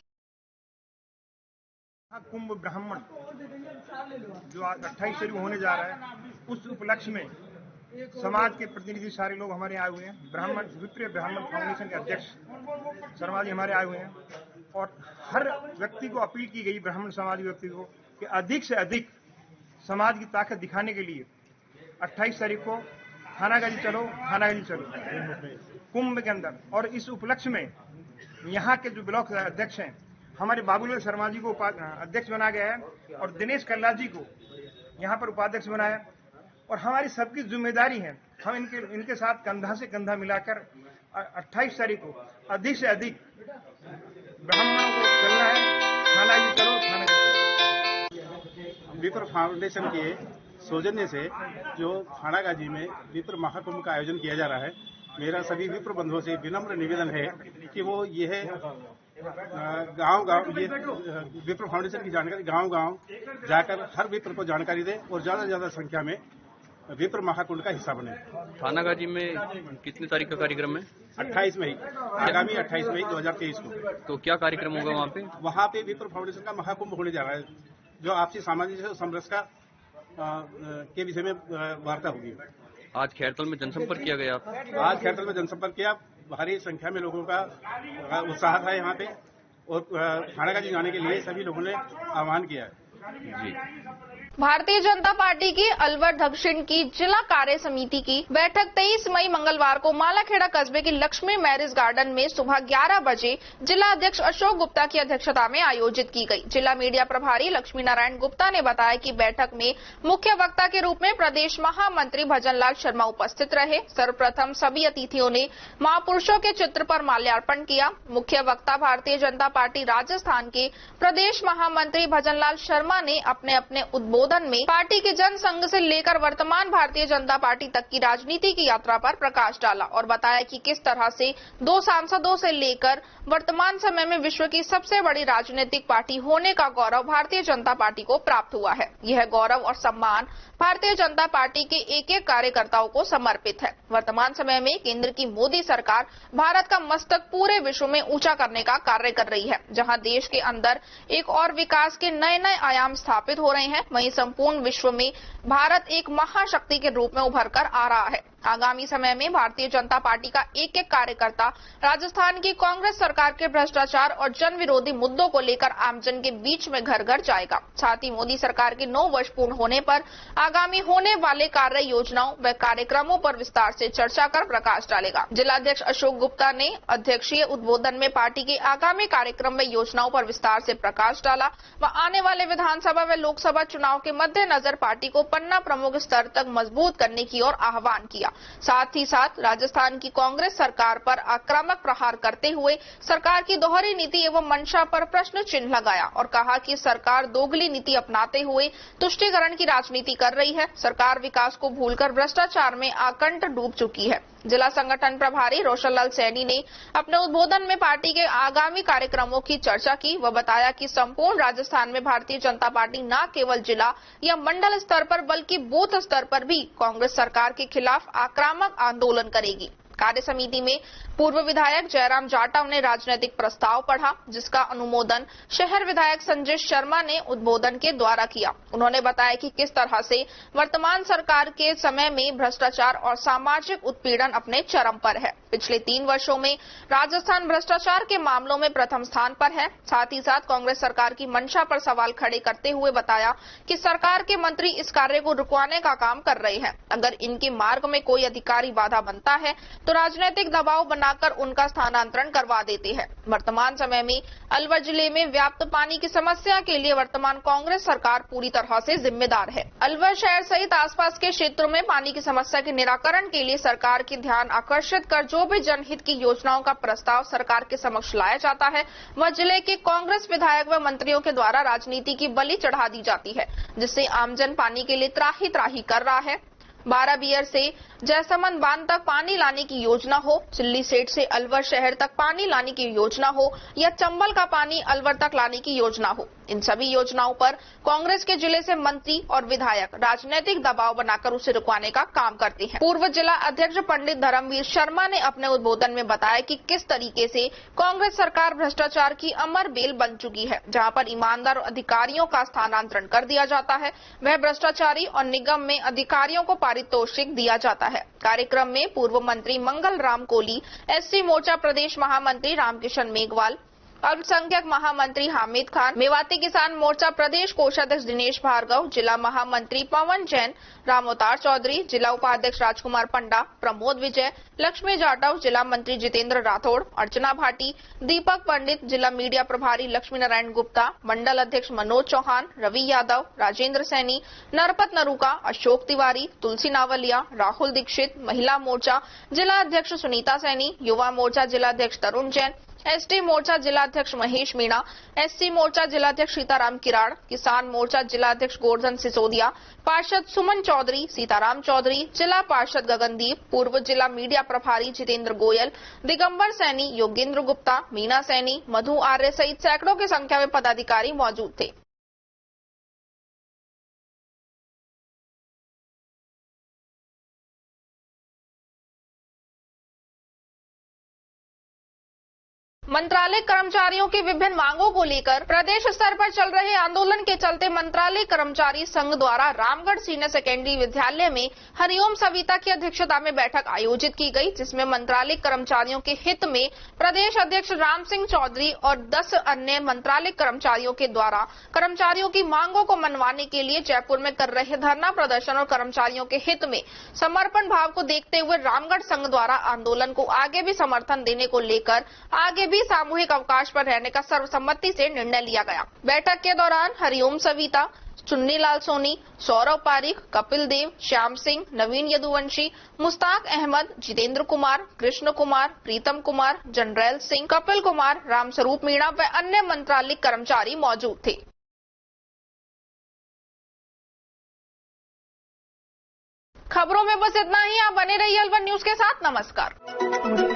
कुंभ ब्राह्मण जो आज 28 तारीख होने जा रहा है, उस उपलक्ष्य में समाज के प्रतिनिधि सारे लोग हमारे आए हुए हैं। ब्राह्मण विप्र ब्राह्मण फाउंडेशन के अध्यक्ष शर्मा जी हमारे आए हुए हैं और हर व्यक्ति को अपील की गई, ब्राह्मण समाज के व्यक्ति को, कि अधिक से अधिक समाज की ताकत दिखाने के लिए 28 तारीख को थानागाजी चलो, थानागाजी चलो कुंभ के अंदर। और इस उपलक्ष्य में यहाँ के जो ब्लॉक अध्यक्ष हैं हमारे बाबूलाल शर्मा जी को अध्यक्ष बनाया गया है और दिनेश कल्ला जी को यहाँ पर उपाध्यक्ष बनाया। और हमारी सबकी जिम्मेदारी है, हम इनके साथ कंधा से कंधा मिलाकर 28 तारीख को अधिक से अधिक ब्राह्मणों को चलना है। थानागाजी चलो, थानागाजी। विप्र फाउंडेशन के सौजन्य से जो थानागाजी में विप्र महाकुंभ का आयोजन किया जा रहा है, मेरा सभी विप्र बंधुओं से विनम्र निवेदन है कि वो यह गांव-गांव ये विप्र फाउंडेशन की जानकारी गांव-गांव जाकर हर विप्र को जानकारी दे और ज्यादा से ज्यादा संख्या में विप्र महाकुंभ का हिस्सा बने। थानागाजी में कितनी तारीख का कार्यक्रम है? 28 मई, आगामी 28 मई 2023 को। तो क्या कार्यक्रम होगा वहाँ पे? वहाँ पे विप्र फाउंडेशन का महाकुंभ होने जा रहा है, जो आपसी सामाजिक समरसता के विषय में वार्ता होगी। आज खैरतल में जनसंपर्क किया गया? आज खैरतल में जनसंपर्क किया, भारी संख्या में लोगों का उत्साह था यहाँ पे और थानागाजी जाने के लिए सभी लोगों ने आह्वान किया है। जी। भारतीय जनता पार्टी की अलवर दक्षिण की जिला कार्य समिति की बैठक 23 मई मंगलवार को मालाखेड़ा कस्बे की लक्ष्मी मैरिज गार्डन में सुबह 11 बजे जिला अध्यक्ष अशोक गुप्ता की अध्यक्षता में आयोजित की गई। जिला मीडिया प्रभारी लक्ष्मी नारायण गुप्ता ने बताया कि बैठक में मुख्य वक्ता के रूप में प्रदेश महामंत्री भजनलाल शर्मा उपस्थित रहे। सर्वप्रथम सभी अतिथियों ने महापुरुषों के चित्र पर माल्यार्पण किया। मुख्य वक्ता भारतीय जनता पार्टी राजस्थान के प्रदेश महामंत्री भजनलाल शर्मा ने अपने अपने उद्बोधन में पार्टी के जनसंघ से लेकर वर्तमान भारतीय जनता पार्टी तक की राजनीति की यात्रा पर प्रकाश डाला और बताया कि किस तरह से 2 सांसदों से लेकर वर्तमान समय में विश्व की सबसे बड़ी राजनीतिक पार्टी होने का गौरव भारतीय जनता पार्टी को प्राप्त हुआ है। यह गौरव और सम्मान भारतीय जनता पार्टी के एक एक कार्यकर्ताओं को समर्पित है। वर्तमान समय में केंद्र की मोदी सरकार भारत का मस्तक पूरे विश्व में ऊंचा करने का कार्य कर रही है। जहां देश के अंदर एक और विकास के नए नए आयाम स्थापित हो रहे हैं, वहीं संपूर्ण विश्व में भारत एक महाशक्ति के रूप में उभर कर आ रहा है। आगामी समय में भारतीय जनता पार्टी का एक एक कार्यकर्ता राजस्थान की कांग्रेस सरकार के भ्रष्टाचार और जन विरोधी मुद्दों को लेकर आमजन के बीच में घर घर जाएगा। साथ ही मोदी सरकार के 9 वर्ष पूर्ण होने पर आगामी होने वाले कार्य योजनाओं व कार्यक्रमों पर विस्तार से चर्चा कर प्रकाश डालेगा। जिलाध्यक्ष अशोक गुप्ता ने अध्यक्षीय उद्बोधन में पार्टी के आगामी कार्यक्रम व योजनाओं पर विस्तार से प्रकाश डाला व आने वाले विधानसभा व लोकसभा चुनाव के मद्देनजर पार्टी को पन्ना प्रमुख स्तर तक मजबूत करने की ओर आह्वान किया। साथ ही साथ राजस्थान की कांग्रेस सरकार पर आक्रामक प्रहार करते हुए सरकार की दोहरी नीति एवं मंशा पर प्रश्न चिन्ह लगाया और कहा कि सरकार दोगली नीति अपनाते हुए तुष्टीकरण की राजनीति कर रही है। सरकार विकास को भूलकर भ्रष्टाचार में आकंठ डूब चुकी है। जिला संगठन प्रभारी रोशन लाल सैनी ने अपने उद्बोधन में पार्टी के आगामी कार्यक्रमों की चर्चा की। वह बताया कि संपूर्ण राजस्थान में भारतीय जनता पार्टी न केवल जिला या मंडल स्तर पर बल्कि बूथ स्तर पर भी कांग्रेस सरकार के खिलाफ आक्रामक आंदोलन करेगी। कार्य समिति में पूर्व विधायक जयराम जाटव ने राजनीतिक प्रस्ताव पढ़ा, जिसका अनुमोदन शहर विधायक संजय शर्मा ने उद्बोधन के द्वारा किया। उन्होंने बताया कि किस तरह से वर्तमान सरकार के समय में भ्रष्टाचार और सामाजिक उत्पीड़न अपने चरम पर है। पिछले 3 वर्षों में राजस्थान भ्रष्टाचार के मामलों में प्रथम स्थान पर है। साथ ही साथ कांग्रेस सरकार की मंशा पर सवाल खड़े करते हुए बताया कि सरकार के मंत्री इस कार्य को रुकवाने का काम कर रहे हैं। अगर इनके मार्ग में कोई अधिकारी बाधा बनता है तो राजनीतिक दबाव बनाकर उनका स्थानांतरण करवा देते हैं। वर्तमान समय में अलवर जिले में व्याप्त पानी की समस्या के लिए वर्तमान कांग्रेस सरकार पूरी तरह से जिम्मेदार है। अलवर शहर सहित आसपास के क्षेत्रों में पानी की समस्या के निराकरण के लिए सरकार की ध्यान आकर्षित कर जो भी जनहित की योजनाओं का प्रस्ताव सरकार के समक्ष लाया जाता है, वह जिले के कांग्रेस विधायक व मंत्रियों के द्वारा राजनीति की बलि चढ़ा दी जाती है, जिससे आमजन पानी के लिए त्राही त्राही कर रहा है। 12 बियर से जयसमंद बांध तक पानी लाने की योजना हो, चिल्ली सेठ से अलवर शहर तक पानी लाने की योजना हो या चंबल का पानी अलवर तक लाने की योजना हो, इन सभी योजनाओं पर कांग्रेस के जिले से मंत्री और विधायक राजनीतिक दबाव बनाकर उसे रुकवाने का काम करते हैं। पूर्व जिला अध्यक्ष पंडित धर्मवीर शर्मा ने अपने उद्बोधन में बताया कि किस तरीके से कांग्रेस सरकार भ्रष्टाचार की अमर बेल बन चुकी है। जहां पर ईमानदार अधिकारियों का स्थानांतरण कर दिया जाता है, वह भ्रष्टाचारी और निगम में अधिकारियों को पारितोषिक दिया जाता है। कार्यक्रम में पूर्व मंत्री मंगल राम कोली, एससी मोर्चा प्रदेश महामंत्री रामकिशन मेघवाल, अल्पसंख्यक महामंत्री हामिद खान, मेवाती किसान मोर्चा प्रदेश कोषाध्यक्ष दिनेश भार्गव, जिला महामंत्री पवन जैन, रामोतार चौधरी, जिला उपाध्यक्ष राजकुमार पंडा, प्रमोद विजय, लक्ष्मी जाटव, जिला मंत्री जितेंद्र राठौड़, अर्चना भाटी, दीपक पंडित, जिला मीडिया प्रभारी लक्ष्मी नारायण गुप्ता, मंडल अध्यक्ष मनोज चौहान, रवि यादव, राजेंद्र सैनी, नरपत नरूका, अशोक तिवारी, तुलसी नावलिया, राहुल दीक्षित, महिला मोर्चा जिला अध्यक्ष सुनीता सैनी, युवा मोर्चा जिला अध्यक्ष तरुण जैन, एसटी मोर्चा जिलाध्यक्ष महेश मीणा, एससी मोर्चा जिलाध्यक्ष सीताराम किराड़, किसान मोर्चा जिलाध्यक्ष गोवर्धन सिसोदिया, पार्षद सुमन चौधरी, सीताराम चौधरी, जिला पार्षद गगनदीप, पूर्व जिला मीडिया प्रभारी जितेंद्र गोयल, दिगंबर सैनी, योगेंद्र गुप्ता, मीना सैनी, मधु आर्य सहित सैकड़ों की संख्या में पदाधिकारी मौजूद थे। मंत्रालय कर्मचारियों की विभिन्न मांगों को लेकर प्रदेश स्तर पर चल रहे आंदोलन के चलते मंत्रालय कर्मचारी संघ द्वारा रामगढ़ सीनियर सेकेंडरी विद्यालय में हरिओम सविता की अध्यक्षता में बैठक आयोजित की गई, जिसमें मंत्रालय कर्मचारियों के हित में प्रदेश अध्यक्ष राम सिंह चौधरी और 10 अन्य मंत्रालय कर्मचारियों के द्वारा कर्मचारियों की मांगों को मनवाने के लिए जयपुर में कर रहे धरना प्रदर्शन और कर्मचारियों के हित में समर्पण भाव को देखते हुए रामगढ़ संघ द्वारा आंदोलन को आगे भी समर्थन देने को लेकर आगे भी सामूहिक अवकाश पर रहने का सर्वसम्मति से निर्णय लिया गया। बैठक के दौरान हरिओम सविता, चुन्नीलाल सोनी, सौरभ पारीख, कपिल देव, श्याम सिंह, नवीन यदुवंशी, मुश्ताक अहमद, जितेंद्र कुमार, कृष्ण कुमार, प्रीतम कुमार, जनरैल सिंह, कपिल कुमार, रामस्वरूप मीणा व अन्य मंत्रालय कर्मचारी मौजूद थे। खबरों में बस इतना ही। आप बने रहिए अलवर न्यूज के साथ। नमस्कार।